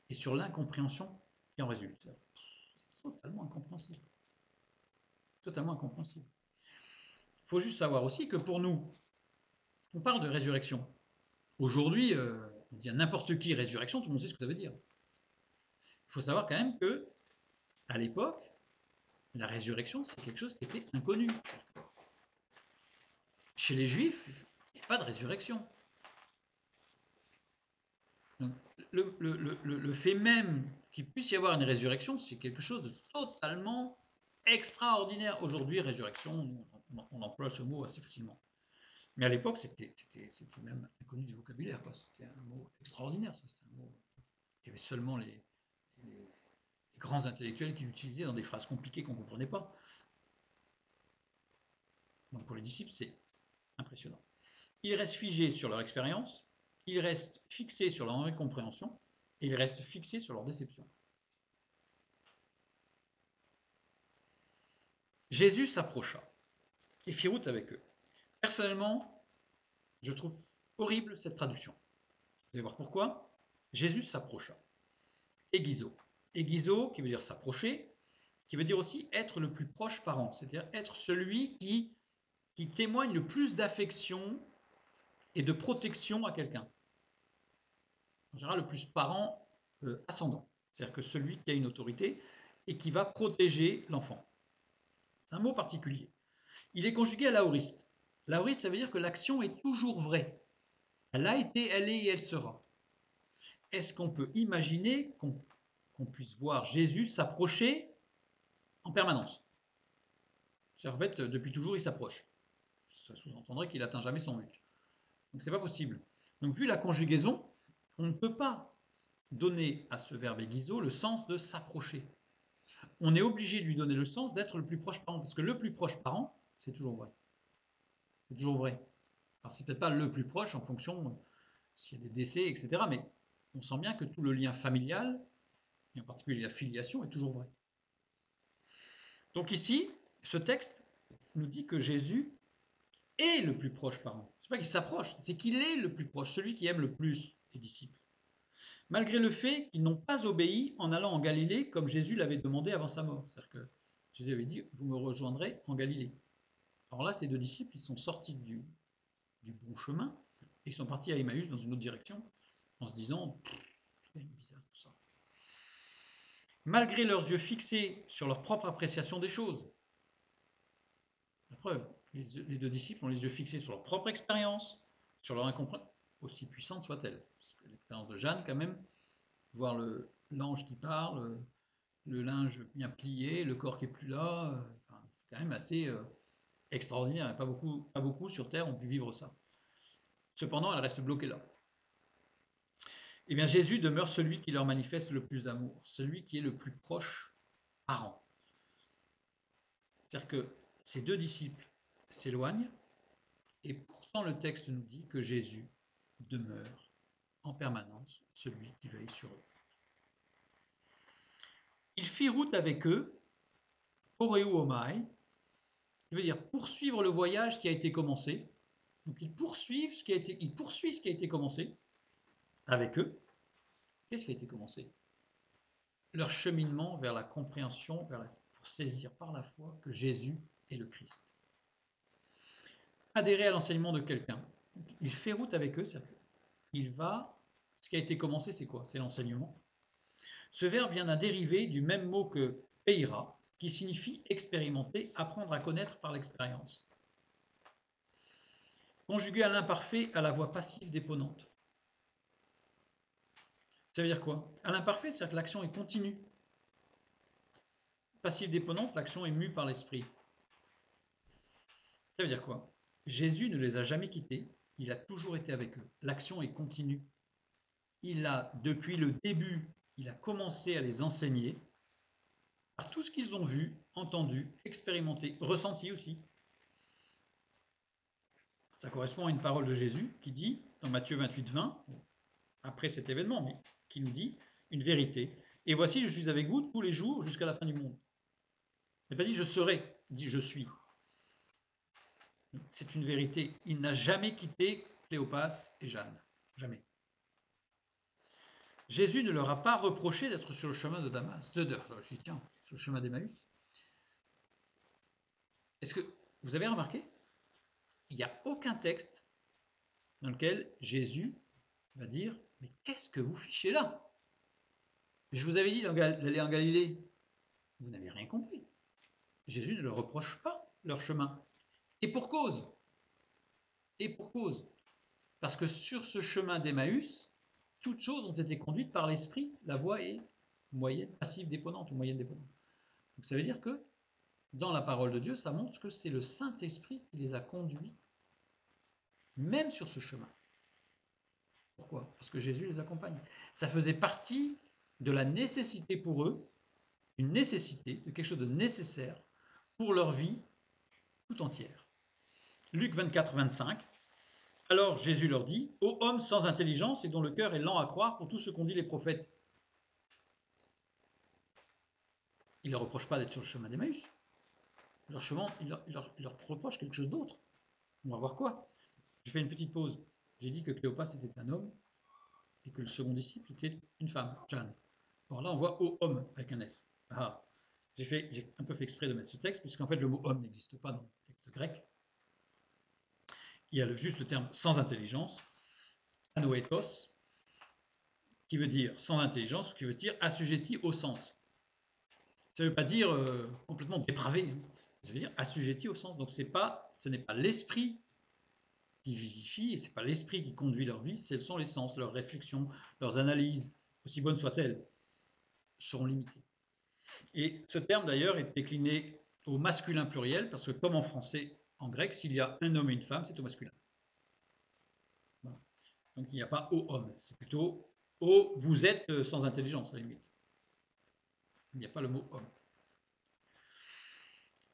et sur l'incompréhension qui en résulte. C'est totalement incompréhensible. Totalement incompréhensible. Il faut juste savoir aussi que pour nous, on parle de résurrection. Aujourd'hui, on dit à n'importe qui résurrection, tout le monde sait ce que ça veut dire. Il faut savoir quand même que, à l'époque, la résurrection, c'est quelque chose qui était inconnu. Chez les Juifs, il n'y a pas de résurrection. Donc, le fait même qu'il puisse y avoir une résurrection, c'est quelque chose de totalement extraordinaire. Aujourd'hui, résurrection, on emploie ce mot assez facilement. Mais à l'époque, c'était même inconnu du vocabulaire. C'était un mot extraordinaire. C'était un mot qu'il y avait seulement les grands intellectuels qui l'utilisaient dans des phrases compliquées qu'on ne comprenait pas. Donc pour les disciples, c'est impressionnant. Ils restent figés sur leur expérience, ils restent fixés sur leur incompréhension, et ils restent fixés sur leur déception. Jésus s'approcha et fit route avec eux. Personnellement, je trouve horrible cette traduction. Vous allez voir pourquoi. Jésus s'approcha. Aiguizo. Aiguizo, qui veut dire s'approcher, qui veut dire aussi être le plus proche parent, c'est-à-dire être celui qui témoigne le plus d'affection et de protection à quelqu'un. En général, le plus parent ascendant, c'est-à-dire que celui qui a une autorité et qui va protéger l'enfant. C'est un mot particulier. Il est conjugué à l'aoriste. L'aoriste, ça veut dire que l'action est toujours vraie. Elle a été, elle est et elle sera. Est-ce qu'on peut imaginer qu'on puisse voir Jésus s'approcher en permanence? En fait, depuis toujours, il s'approche. Ça sous-entendrait qu'il n'atteint jamais son but. Donc c'est pas possible. Donc vu la conjugaison, on ne peut pas donner à ce verbe aiguiso le sens de s'approcher. On est obligé de lui donner le sens d'être le plus proche parent, parce que le plus proche parent, c'est toujours vrai. C'est toujours vrai. Alors c'est peut-être pas le plus proche en fonction s'il y a des décès, etc. Mais on sent bien que tout le lien familial, et en particulier la filiation, est toujours vrai. Donc ici, ce texte nous dit que Jésus est le plus proche parent. C'est pas qu'il s'approche, c'est qu'il est le plus proche, celui qui aime le plus les disciples. Malgré le fait qu'ils n'ont pas obéi en allant en Galilée comme Jésus l'avait demandé avant sa mort. C'est-à-dire que Jésus avait dit, vous me rejoindrez en Galilée. Alors là, ces deux disciples, ils sont sortis du bon chemin et ils sont partis à Emmaüs dans une autre direction en se disant, c'est bizarre tout ça. Malgré leurs yeux fixés sur leur propre appréciation des choses. La preuve, les deux disciples ont les yeux fixés sur leur propre expérience, sur leur incompréhension, aussi puissante soit-elle. Parce que l'expérience de Jeanne, quand même, voir l'ange qui parle, le linge bien plié, le corps qui est plus là, c'est quand même assez extraordinaire. Pas beaucoup sur Terre ont pu vivre ça. Cependant, elle reste bloquée là. Eh bien, Jésus demeure celui qui leur manifeste le plus d'amour, celui qui est le plus proche parent. C'est-à-dire que ces deux disciples s'éloignent, et pourtant le texte nous dit que Jésus demeure en permanence celui qui veille sur eux. Il fit route avec eux, poreu omai, qui veut dire poursuivre le voyage qui a été commencé. Donc il poursuit ce qui a été commencé avec eux. Qu'est-ce qui a été commencé? Leur cheminement vers la compréhension, pour saisir par la foi que Jésus est le Christ. Adhérer à l'enseignement de quelqu'un. Il fait route avec eux, il va. Ce qui a été commencé, c'est quoi? C'est l'enseignement. Ce verbe vient d'un dérivé du même mot que peira, qui signifie expérimenter, apprendre à connaître par l'expérience. Conjugué à l'imparfait à la voix passive déponente. Ça veut dire quoi? À l'imparfait, c'est-à-dire que l'action est continue. Passive déponente, l'action est mue par l'esprit. Ça veut dire quoi? Jésus ne les a jamais quittés, il a toujours été avec eux. L'action est continue. Il a, depuis le début, il a commencé à les enseigner par tout ce qu'ils ont vu, entendu, expérimenté, ressenti aussi. Ça correspond à une parole de Jésus qui dit, dans Matthieu 28, 20, après cet événement, mais qui nous dit une vérité. Et voici, je suis avec vous tous les jours jusqu'à la fin du monde. Il n'a pas dit je serai, il dit je suis. C'est une vérité. Il n'a jamais quitté Cléopas et Jeanne. Jamais. Jésus ne leur a pas reproché d'être sur le chemin de Damas, sur le chemin d'Emmaüs. Est-ce que vous avez remarqué? Il n'y a aucun texte dans lequel Jésus va dire mais qu'est-ce que vous fichez là? Je vous avais dit d'aller en Galilée. Vous n'avez rien compris. Jésus ne leur reproche pas leur chemin. Et pour cause. Et pour cause. Parce que sur ce chemin d'Emmaüs, toutes choses ont été conduites par l'esprit. La voie est moyenne, passive déponente ou moyenne déponente. Donc ça veut dire que dans la parole de Dieu, ça montre que c'est le Saint-Esprit qui les a conduits, même sur ce chemin. Pourquoi? Parce que Jésus les accompagne. Ça faisait partie de la nécessité pour eux, une nécessité, de quelque chose de nécessaire pour leur vie tout entière. Luc 24, 25. Alors Jésus leur dit, ô hommes sans intelligence et dont le cœur est lent à croire pour tout ce qu'ont dit les prophètes. Il ne leur reproche pas d'être sur le chemin d'Emmaüs. Il leur reproche quelque chose d'autre. On va voir quoi. Je fais une petite pause. J'ai dit que Cléopas était un homme et que le second disciple était une femme, Jeanne. Alors là, on voit ô homme avec un S. Ah, j'ai un peu fait exprès de mettre ce texte, puisqu'en fait, le mot homme n'existe pas dans le texte grec. Il y a juste le terme sans intelligence, anoetos, qui veut dire sans intelligence, qui veut dire assujetti au sens. Ça ne veut pas dire complètement dépravé. Ça veut dire assujetti au sens. Donc ce n'est pas l'esprit qui vivifie et ce n'est pas l'esprit qui conduit leur vie, ce sont les sens, leurs réflexions, leurs analyses, aussi bonnes soient-elles, seront limitées. Et ce terme d'ailleurs est décliné au masculin pluriel parce que comme en français, en grec, s'il y a un homme et une femme, c'est au masculin. Voilà. Donc il n'y a pas au homme, c'est plutôt au vous êtes sans intelligence à la limite. Il n'y a pas le mot homme.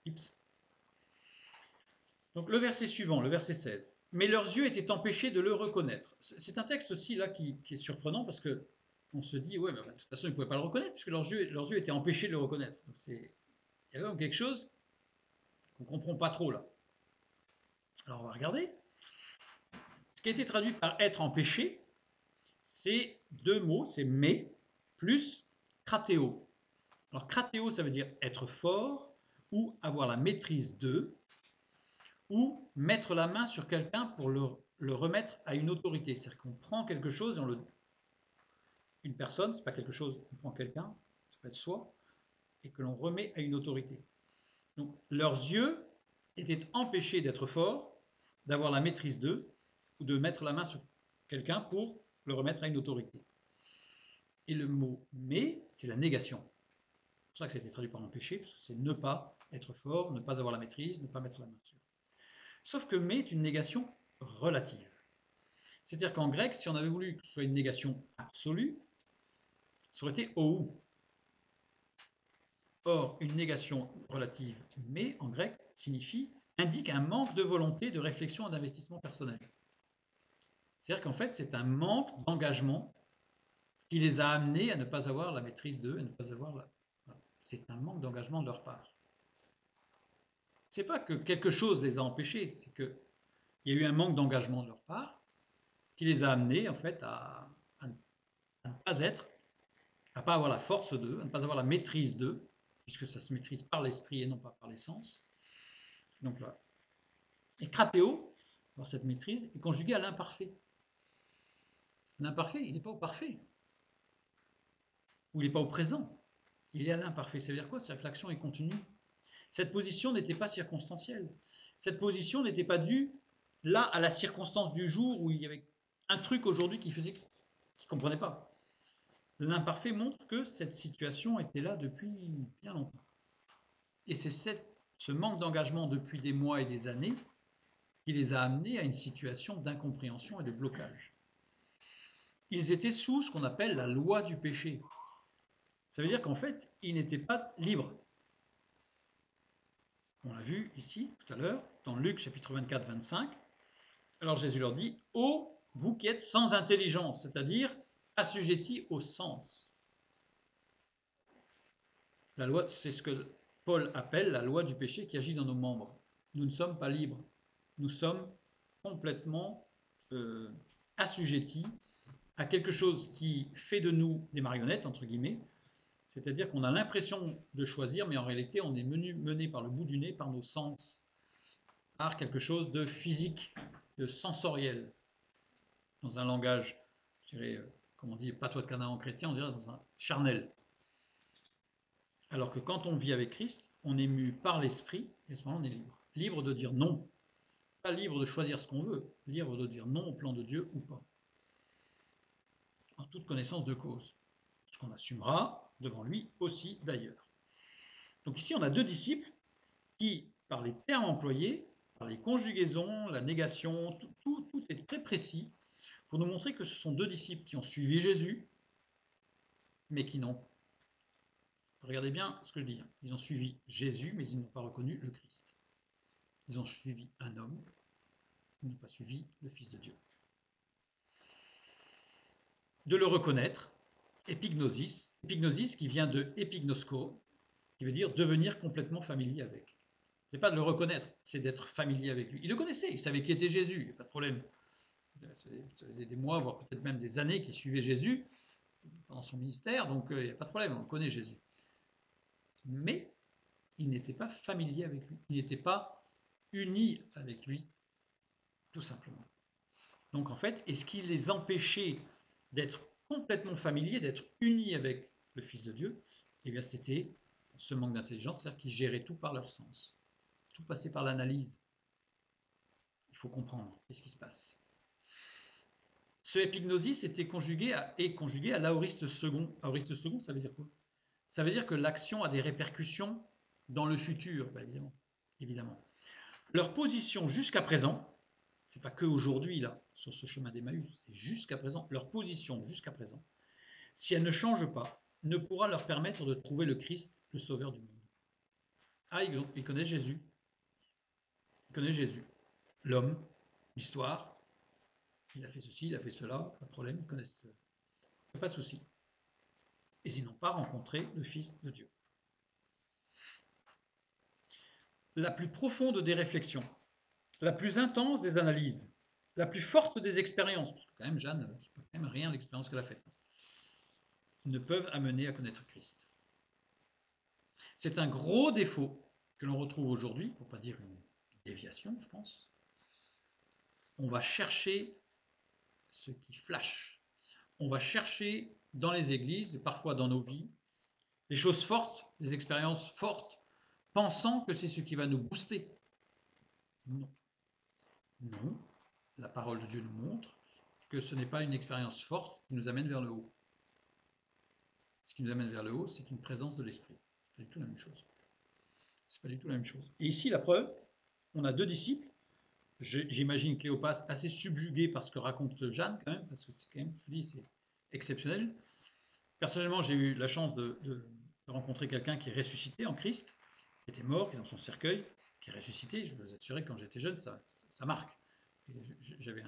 Ips. Donc le verset suivant, le verset 16. Mais leurs yeux étaient empêchés de le reconnaître. C'est un texte aussi là qui est surprenant parce que on se dit, ouais, mais de toute façon, ils ne pouvaient pas le reconnaître puisque leurs yeux étaient empêchés de le reconnaître. Donc il y a quand même quelque chose qu'on ne comprend pas trop là. Alors on va regarder. Ce qui a été traduit par être empêché, c'est deux mots, c'est mais plus kratéo. Alors kratéo, ça veut dire être fort ou avoir la maîtrise de, ou mettre la main sur quelqu'un pour le remettre à une autorité. C'est-à-dire qu'on prend quelque chose, et une personne, c'est pas quelque chose, on prend quelqu'un, ça peut être soi, et que l'on remet à une autorité. Donc leurs yeux étaient empêchés d'être forts, d'avoir la maîtrise d'eux, ou de mettre la main sur quelqu'un pour le remettre à une autorité. Et le mot mais, c'est la négation. C'est pour ça que ça a été traduit par empêcher, parce que c'est ne pas être fort, ne pas avoir la maîtrise, ne pas mettre la main sur. Sauf que mais est une négation relative. C'est-à-dire qu'en grec, si on avait voulu que ce soit une négation absolue, ça aurait été ou. Or, une négation relative mais en grec indique un manque de volonté, de réflexion et d'investissement personnel. C'est-à-dire qu'en fait, c'est un manque d'engagement qui les a amenés à ne pas avoir la maîtrise d'eux, à ne pas avoir la... C'est un manque d'engagement de leur part. C'est pas que quelque chose les a empêchés, c'est qu'il y a eu un manque d'engagement de leur part qui les a amenés en fait à ne pas être, à ne pas avoir la force d'eux, à ne pas avoir la maîtrise d'eux, puisque ça se maîtrise par l'esprit et non pas par les sens. Donc là. Et kratéo, avoir cette maîtrise, est conjugué à l'imparfait. L'imparfait, il n'est pas au parfait. Ou il n'est pas au présent. Il est à l'imparfait. Ça veut dire quoi? C'est que l'action est continue. Cette position n'était pas circonstancielle. Cette position n'était pas due là à la circonstance du jour où il y avait un truc aujourd'hui qui faisait qu'il ne comprenait pas. L'imparfait montre que cette situation était là depuis bien longtemps. Et c'est ce manque d'engagement depuis des mois et des années qui les a amenés à une situation d'incompréhension et de blocage. Ils étaient sous ce qu'on appelle la loi du péché. Ça veut dire qu'en fait, ils n'étaient pas libres. On l'a vu ici, tout à l'heure, dans Luc chapitre 24, 25. Alors Jésus leur dit, « Ô vous qui êtes sans intelligence », c'est-à-dire assujettis au sens. La loi, c'est ce que Paul appelle la loi du péché qui agit dans nos membres. Nous ne sommes pas libres. Nous sommes complètement assujettis à quelque chose qui fait de nous des marionnettes, entre guillemets, c'est-à-dire qu'on a l'impression de choisir, mais en réalité, on est mené par le bout du nez, par nos sens, par quelque chose de physique, de sensoriel. Dans un langage, je dirais, comme on dit, patois de Canaan chrétien, on dirait dans un charnel. Alors que quand on vit avec Christ, on est mu par l'esprit, et à ce moment on est libre. Libre de dire non. Pas libre de choisir ce qu'on veut, libre de dire non au plan de Dieu ou pas. En toute connaissance de cause. Ce qu'on assumera devant lui aussi d'ailleurs. Donc ici on a deux disciples qui, par les termes employés, par les conjugaisons, la négation, tout est très précis pour nous montrer que ce sont deux disciples qui ont suivi Jésus, mais qui n'ont... Regardez bien ce que je dis. Ils ont suivi Jésus, mais ils n'ont pas reconnu le Christ. Ils ont suivi un homme, ils n'ont pas suivi le Fils de Dieu. De le reconnaître, épignosis qui vient de épignosko, qui veut dire devenir complètement familier avec. C'est pas de le reconnaître, c'est d'être familier avec lui. Il le connaissait, il savait qui était Jésus, il n'y a pas de problème. Ça faisait des mois, voire peut-être même des années qu'il suivait Jésus pendant son ministère, donc il n'y a pas de problème, on connaît Jésus. Mais il n'était pas familier avec lui, il n'était pas uni avec lui, tout simplement. Donc en fait, est-ce qui les empêchait d'être complètement familiers, d'être unis avec le Fils de Dieu? Eh bien c'était ce manque d'intelligence, c'est-à-dire qu'ils géraient tout par leur sens. tout passer par l'analyse. Il faut comprendre ce qui se passe. Ce épignosis est conjugué à l'aoriste second. Aoriste second, ça veut dire quoi? Ça veut dire que l'action a des répercussions dans le futur, bah évidemment. Leur position jusqu'à présent, c'est pas que aujourd'hui là, sur ce chemin d'Emmaüs, c'est jusqu'à présent, leur position jusqu'à présent, si elle ne change pas, ne pourra leur permettre de trouver le Christ, le Sauveur du monde. Ah, ils connaissent Jésus. Ils connaissent Jésus. L'homme, l'histoire, il a fait ceci, il a fait cela, pas de problème, ils connaissent. Pas de souci. Et ils n'ont pas rencontré le Fils de Dieu. La plus profonde des réflexions, la plus intense des analyses, la plus forte des expériences, parce que quand même Jeanne, c'est pas quand même rien l'expérience qu'elle a faite, ne peuvent amener à connaître Christ. C'est un gros défaut que l'on retrouve aujourd'hui, pour ne pas dire une déviation, je pense. On va chercher ce qui flash. On va chercher dans les églises, et parfois dans nos vies, des choses fortes, des expériences fortes, pensant que c'est ce qui va nous booster. Non. Non. La parole de Dieu nous montre que ce n'est pas une expérience forte qui nous amène vers le haut. Ce qui nous amène vers le haut, c'est une présence de l'esprit. C'est pas du tout la même chose. C'est pas du tout la même chose. Et ici, la preuve, on a deux disciples. J'imagine Cléopas assez subjugué par ce que raconte Jeanne, quand même, parce que c'est quand même, je vous dis, c'est exceptionnel. Personnellement, j'ai eu la chance de rencontrer quelqu'un qui est ressuscité en Christ, qui était mort, qui est dans son cercueil, qui est ressuscité. Je peux vous assurer que quand j'étais jeune, ça marque. J'avais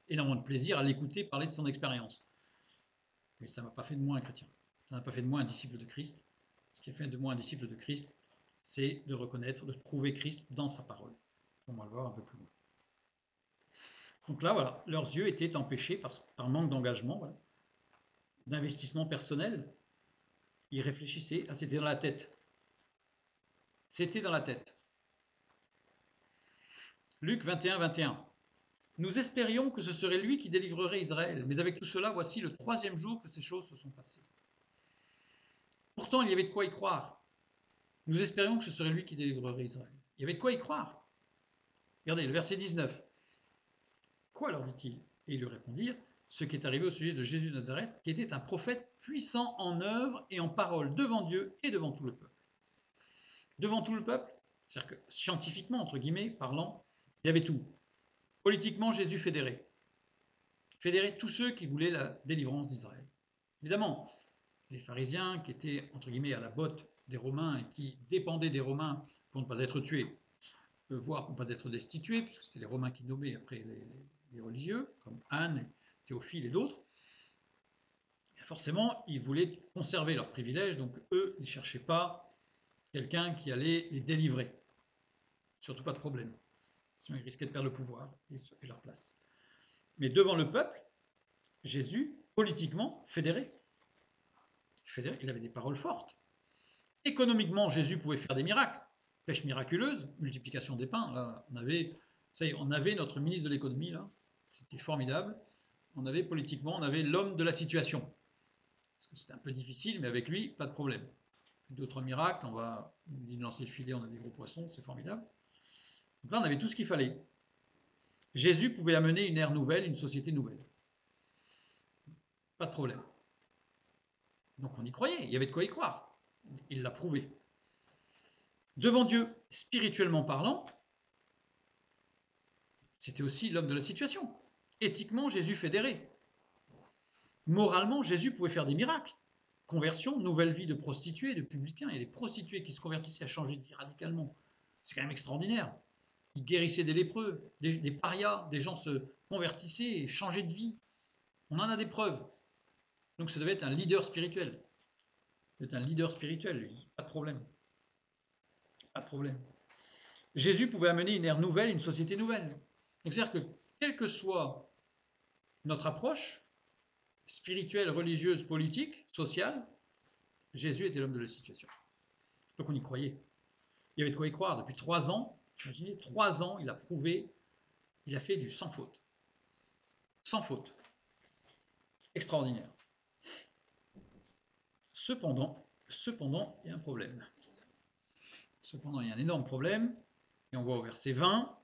énormément de plaisir à l'écouter parler de son expérience. Mais ça ne m'a pas fait de moi un chrétien. Ça n'a pas fait de moi un disciple de Christ. Ce qui a fait de moi un disciple de Christ, c'est de reconnaître, de trouver Christ dans sa parole. On va le voir un peu plus loin. Donc là, voilà, leurs yeux étaient empêchés par manque d'engagement, voilà, d'investissement personnel. Ils réfléchissaient, ah, c'était dans la tête. C'était dans la tête. Luc 21, 21. Nous espérions que ce serait lui qui délivrerait Israël, mais avec tout cela, voici le 3e jour que ces choses se sont passées. Pourtant, il y avait de quoi y croire. Nous espérions que ce serait lui qui délivrerait Israël. Il y avait de quoi y croire. Regardez, le verset 19. Quoi, leur dit-il? Et ils lui répondirent, ce qui est arrivé au sujet de Jésus de Nazareth, qui était un prophète puissant en œuvre et en parole devant Dieu et devant tout le peuple. Devant tout le peuple, c'est-à-dire que scientifiquement, entre guillemets, parlant, il y avait tout. Politiquement, Jésus fédérait. Fédérait tous ceux qui voulaient la délivrance d'Israël. Évidemment, les pharisiens qui étaient, entre guillemets, à la botte des Romains et qui dépendaient des Romains pour ne pas être tués, voire pour ne pas être destitués, puisque c'était les Romains qui nommaient après les religieux, comme Anne, Théophile et d'autres, forcément, ils voulaient conserver leurs privilèges, donc eux, ils ne cherchaient pas quelqu'un qui allait les délivrer. Surtout pas de problème. Sinon, ils risquaient de perdre le pouvoir et leur place. Mais devant le peuple, Jésus, politiquement, fédéré. Il avait des paroles fortes. Économiquement, Jésus pouvait faire des miracles. Pêche miraculeuse, multiplication des pains. Là, on avait notre ministre de l'économie, là. C'était formidable. Politiquement, on avait l'homme de la situation. Parce que c'était un peu difficile, mais avec lui, pas de problème. D'autres miracles, on va nous lancer le filet, on a des gros poissons, c'est formidable. Donc là, on avait tout ce qu'il fallait. Jésus pouvait amener une ère nouvelle, une société nouvelle. Pas de problème. Donc on y croyait, il y avait de quoi y croire. Il l'a prouvé. Devant Dieu, spirituellement parlant, c'était aussi l'homme de la situation. Éthiquement, Jésus fédérait. Moralement, Jésus pouvait faire des miracles. Conversion, nouvelle vie de prostituées, de publicains, et des prostituées qui se convertissaient à changer de vie radicalement. C'est quand même extraordinaire. Il guérissait des lépreux, des parias, des gens se convertissaient et changeaient de vie. On en a des preuves. Donc ça devait être un leader spirituel. C'est un leader spirituel, lui. Pas de problème. Pas de problème. Jésus pouvait amener une ère nouvelle, une société nouvelle. Donc c'est-à-dire que, quelle que soit notre approche, spirituelle, religieuse, politique, sociale, Jésus était l'homme de la situation. Donc on y croyait. Il y avait de quoi y croire. Depuis 3 ans, imaginez, 3 ans, il a prouvé, il a fait du sans faute. Sans faute. Extraordinaire. Cependant, il y a un problème. Cependant, il y a un énorme problème, Et on voit au verset 20,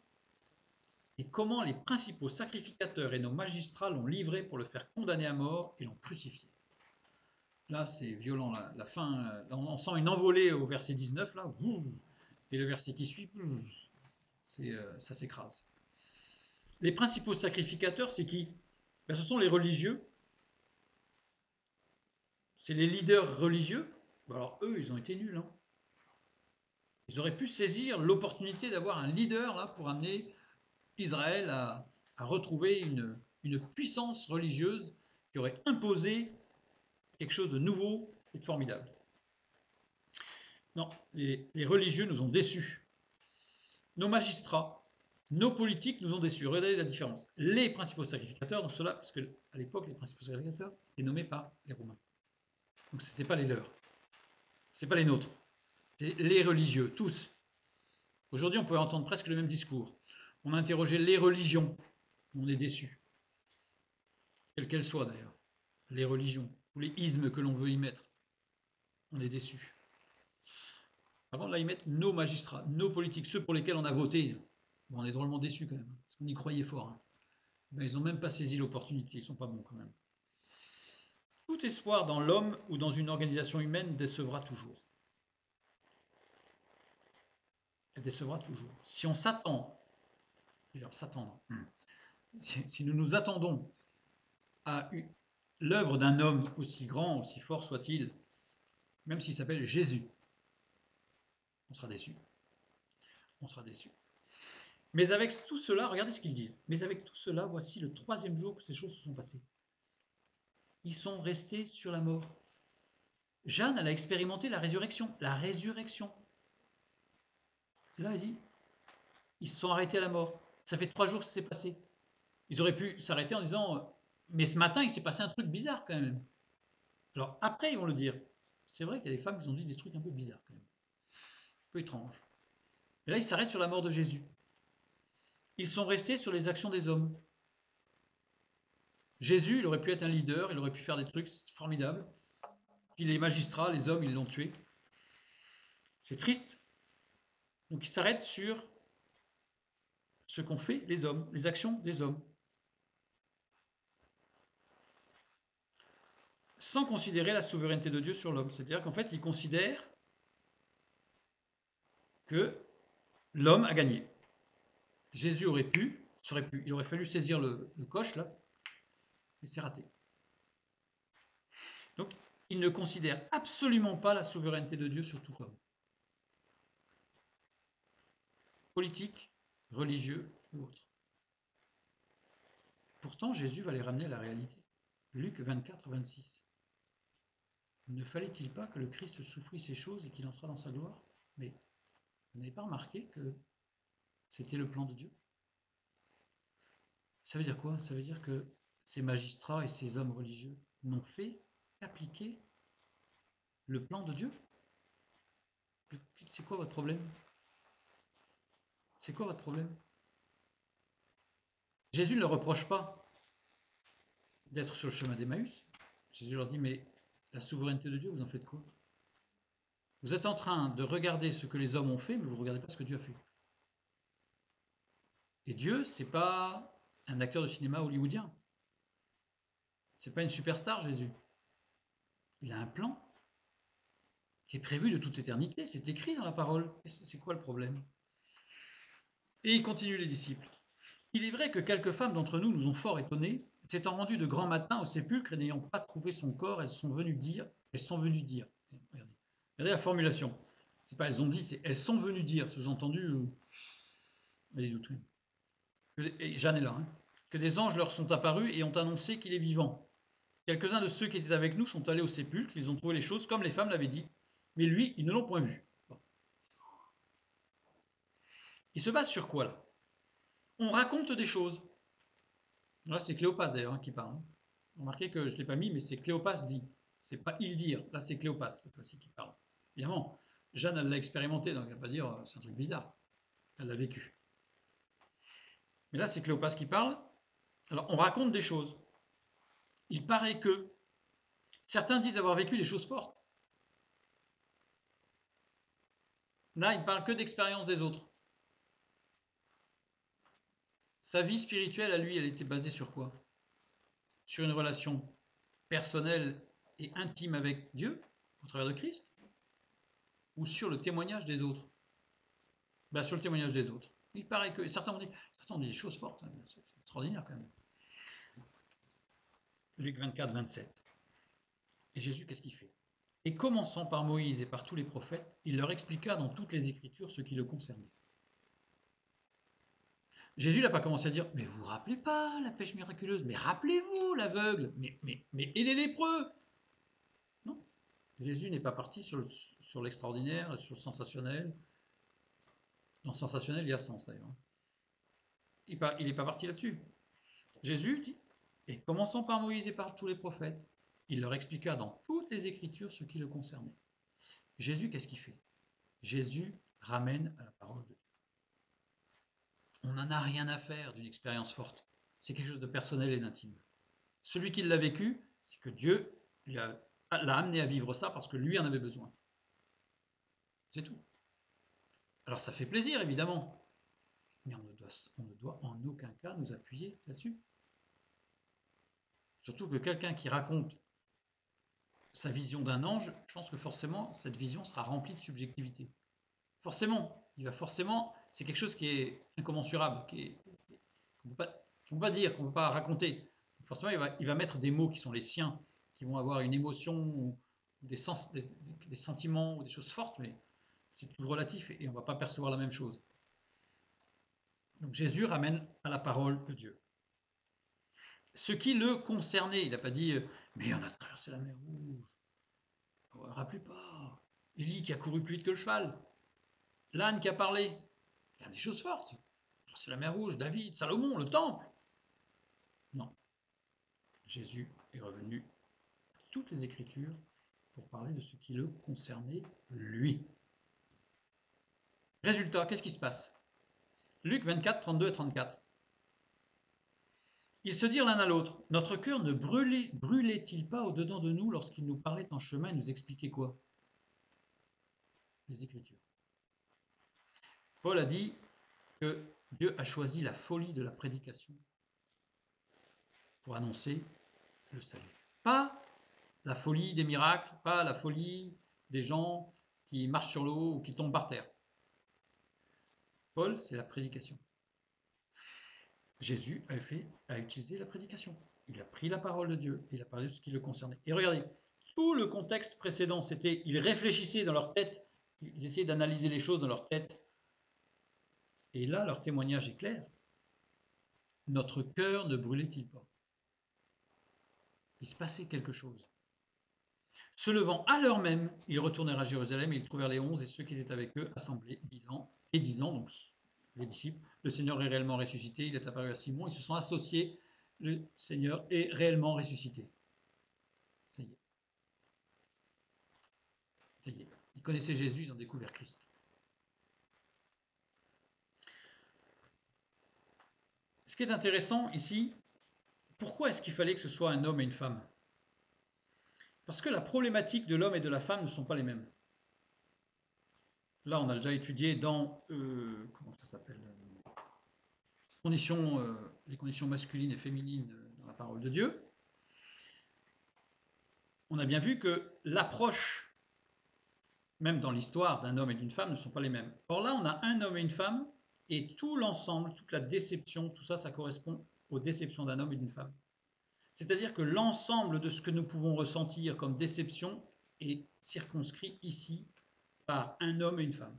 et comment les principaux sacrificateurs et nos magistrats l'ont livré pour le faire condamner à mort et l'ont crucifié. Là, c'est violent, la fin, on sent une envolée au verset 19, là, et le verset qui suit, ça s'écrase. Les principaux sacrificateurs, c'est qui? Ben, ce sont les religieux, c'est les leaders religieux. Alors eux, ils ont été nuls. Hein. Ils auraient pu saisir l'opportunité d'avoir un leader là pour amener Israël à retrouver une puissance religieuse qui aurait imposé quelque chose de nouveau et de formidable. Non, les religieux nous ont déçus. Nos magistrats, nos politiques nous ont déçus. Regardez la différence. Les principaux sacrificateurs, donc ceux-là, parce qu'à l'époque, les principaux sacrificateurs étaient nommés par les Romains. Donc ce n'étaient pas les leurs. Ce n'étaient pas les nôtres. C'était les religieux, tous. Aujourd'hui, on pourrait entendre presque le même discours. On a interrogé les religions. On est déçus. Quelles qu'elles soient d'ailleurs. Les religions, ou les ismes que l'on veut y mettre. On est déçus. Avant de là y mettre nos magistrats, nos politiques, ceux pour lesquels on a voté. Bon, on est drôlement déçus quand même, parce qu'on y croyait fort. Hein. Ben, ils n'ont même pas saisi l'opportunité, ils sont pas bons quand même. Tout espoir dans l'homme ou dans une organisation humaine décevra toujours. Elle décevra toujours. Si on s'attend, s'attendre, si nous nous attendons à l'œuvre d'un homme aussi grand, aussi fort soit-il, même s'il s'appelle Jésus, on sera déçu. On sera déçu. Mais avec tout cela, regardez ce qu'ils disent. Mais avec tout cela, voici le 3e jour que ces choses se sont passées. Ils sont restés sur la mort. Jeanne, elle a expérimenté la résurrection. La résurrection. Là, elle dit, ils se sont arrêtés à la mort. Ça fait 3 jours que ça s'est passé. Ils auraient pu s'arrêter en disant, mais ce matin, il s'est passé un truc bizarre quand même. Alors après, ils vont le dire. C'est vrai qu'il y a des femmes qui ont dit des trucs un peu bizarres quand même. Un peu étranges. Et là, ils s'arrêtent sur la mort de Jésus. Ils sont restés sur les actions des hommes. Jésus, il aurait pu être un leader, il aurait pu faire des trucs formidables. Puis les magistrats, les hommes, ils l'ont tué. C'est triste. Donc ils s'arrêtent sur ce qu'ont fait les hommes, les actions des hommes. Sans considérer la souveraineté de Dieu sur l'homme. C'est-à-dire qu'en fait, ils considèrent que l'homme a gagné. Jésus aurait pu, il aurait fallu saisir le coche là, et c'est raté. Donc, ils ne considèrent absolument pas la souveraineté de Dieu sur tout homme. Politique, religieux ou autre. Pourtant, Jésus va les ramener à la réalité. Luc 24, 26. Ne fallait-il pas que le Christ souffrit ces choses et qu'il entra dans sa gloire? Mais vous n'avez pas remarqué que c'était le plan de Dieu? Ça veut dire quoi? Ça veut dire que ces magistrats et ces hommes religieux n'ont fait qu'appliquer le plan de Dieu? C'est quoi votre problème? C'est quoi votre problème? Jésus ne leur reproche pas d'être sur le chemin d'Emmaüs. Jésus leur dit, mais la souveraineté de Dieu, vous en faites quoi? Vous êtes en train de regarder ce que les hommes ont fait, mais vous ne regardez pas ce que Dieu a fait. Et Dieu, c'est pas un acteur de cinéma hollywoodien. C'est pas une superstar, Jésus. Il a un plan qui est prévu de toute éternité. C'est écrit dans la parole. C'est quoi le problème? Et il continue les disciples. Il est vrai que quelques femmes d'entre nous nous ont fort étonnés. S'étant rendues de grand matin au sépulcre et n'ayant pas trouvé son corps, elles sont venues dire. Regardez la formulation. C'est pas elles ont dit, c'est elles sont venues dire. Sous-entendu, allez doutes. Et Jeanne est là. Hein, que des anges leur sont apparus et ont annoncé qu'il est vivant. Quelques-uns de ceux qui étaient avec nous sont allés au sépulcre, ils ont trouvé les choses comme les femmes l'avaient dit, mais lui, ils ne l'ont point vu. Bon. Il se base sur quoi là? On raconte des choses. Là, c'est Cléopas d'ailleurs hein, qui parle. Remarquez que je ne l'ai pas mis, mais c'est Cléopas dit. C'est pas il dire. Là, c'est Cléopas cette fois-ci qui parle. Évidemment, Jeanne, elle l'a expérimenté, donc elle ne va pas dire c'est un truc bizarre. Elle l'a vécu. Mais là, c'est Cléopas qui parle. Alors, on raconte des choses. Il paraît que certains disent avoir vécu des choses fortes. Là, il ne parle que d'expérience des autres. Sa vie spirituelle à lui, elle était basée sur quoi? Sur une relation personnelle et intime avec Dieu, au travers de Christ, ou sur le témoignage des autres? Ben, sur le témoignage des autres. Il paraît que certains ont dit des choses fortes, hein, c'est extraordinaire quand même. Luc 24, 27. Et Jésus, qu'est-ce qu'il fait? Et commençant par Moïse et par tous les prophètes, il leur expliqua dans toutes les Écritures ce qui le concernait. Jésus n'a pas commencé à dire, mais vous vous rappelez pas la pêche miraculeuse, mais rappelez-vous l'aveugle, mais et les lépreux? Non, Jésus n'est pas parti sur l'extraordinaire, sur le sensationnel. Dans sensationnel, il y a sens d'ailleurs. Il n'est pas parti là-dessus. Jésus dit, et commençant par Moïse et par tous les prophètes, il leur expliqua dans toutes les Écritures ce qui le concernait. Jésus, qu'est-ce qu'il fait? Jésus ramène à la parole de Dieu. On n'en a rien à faire d'une expérience forte. C'est quelque chose de personnel et d'intime. Celui qui l'a vécu, c'est que Dieu l'a amené à vivre ça parce que lui en avait besoin. C'est tout. Alors ça fait plaisir, évidemment, mais on ne doit en aucun cas nous appuyer là-dessus. Surtout que quelqu'un qui raconte sa vision d'un ange, je pense que forcément, cette vision sera remplie de subjectivité. Forcément, c'est quelque chose qui est incommensurable, qu'on ne peut pas dire, qu'on ne peut pas raconter. Forcément, il va mettre des mots qui sont les siens, qui vont avoir une émotion, ou des sentiments, ou des choses fortes, mais c'est tout relatif et on ne va pas percevoir la même chose. Donc Jésus ramène à la parole de Dieu. Ce qui le concernait, il n'a pas dit mais on a traversé la mer Rouge. Ne vous rappelez pas. Élie qui a couru plus vite que le cheval. L'âne qui a parlé. Il y a des choses fortes. C'est la mer Rouge, David, Salomon, le temple. Non. Jésus est revenu à toutes les Écritures pour parler de ce qui le concernait lui. Résultat, qu'est-ce qui se passe? Luc 24, 32 et 34. Ils se dirent l'un à l'autre, notre cœur ne brûlait-il pas au-dedans de nous lorsqu'il nous parlait en chemin et nous expliquait quoi? Les Écritures. Paul a dit que Dieu a choisi la folie de la prédication pour annoncer le salut. Pas la folie des miracles, pas la folie des gens qui marchent sur l'eau ou qui tombent par terre. Paul, c'est la prédication. Jésus a utilisé la prédication. Il a pris la parole de Dieu, il a parlé de ce qui le concernait. Et regardez, tout le contexte précédent, c'était, ils réfléchissaient dans leur tête, ils essayaient d'analyser les choses dans leur tête. Et là, leur témoignage est clair. Notre cœur ne brûlait-il pas? Il se passait quelque chose. Se levant à l'heure même, ils retournèrent à Jérusalem et ils trouvèrent les 11 et ceux qui étaient avec eux assemblés, disant, donc les disciples, le Seigneur est réellement ressuscité, il est apparu à Simon, ils se sont associés, le Seigneur est réellement ressuscité. Ça y est. Ça y est. Ils connaissaient Jésus, ils ont découvert Christ. Ce qui est intéressant ici, pourquoi est-ce qu'il fallait que ce soit un homme et une femme? Parce que la problématique de l'homme et de la femme ne sont pas les mêmes. Là, on a déjà étudié dans, comment ça s'appelle, les conditions masculines et féminines dans la parole de Dieu. On a bien vu que l'approche, même dans l'histoire d'un homme et d'une femme, ne sont pas les mêmes. Or là, on a un homme et une femme, et tout l'ensemble, toute la déception, tout ça, ça correspond aux déceptions d'un homme et d'une femme. C'est-à-dire que l'ensemble de ce que nous pouvons ressentir comme déception est circonscrit ici par un homme et une femme.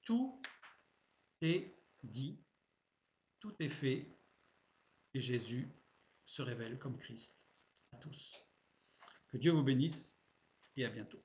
Tout est dit, tout est fait, et Jésus se révèle comme Christ à tous. Que Dieu vous bénisse et à bientôt.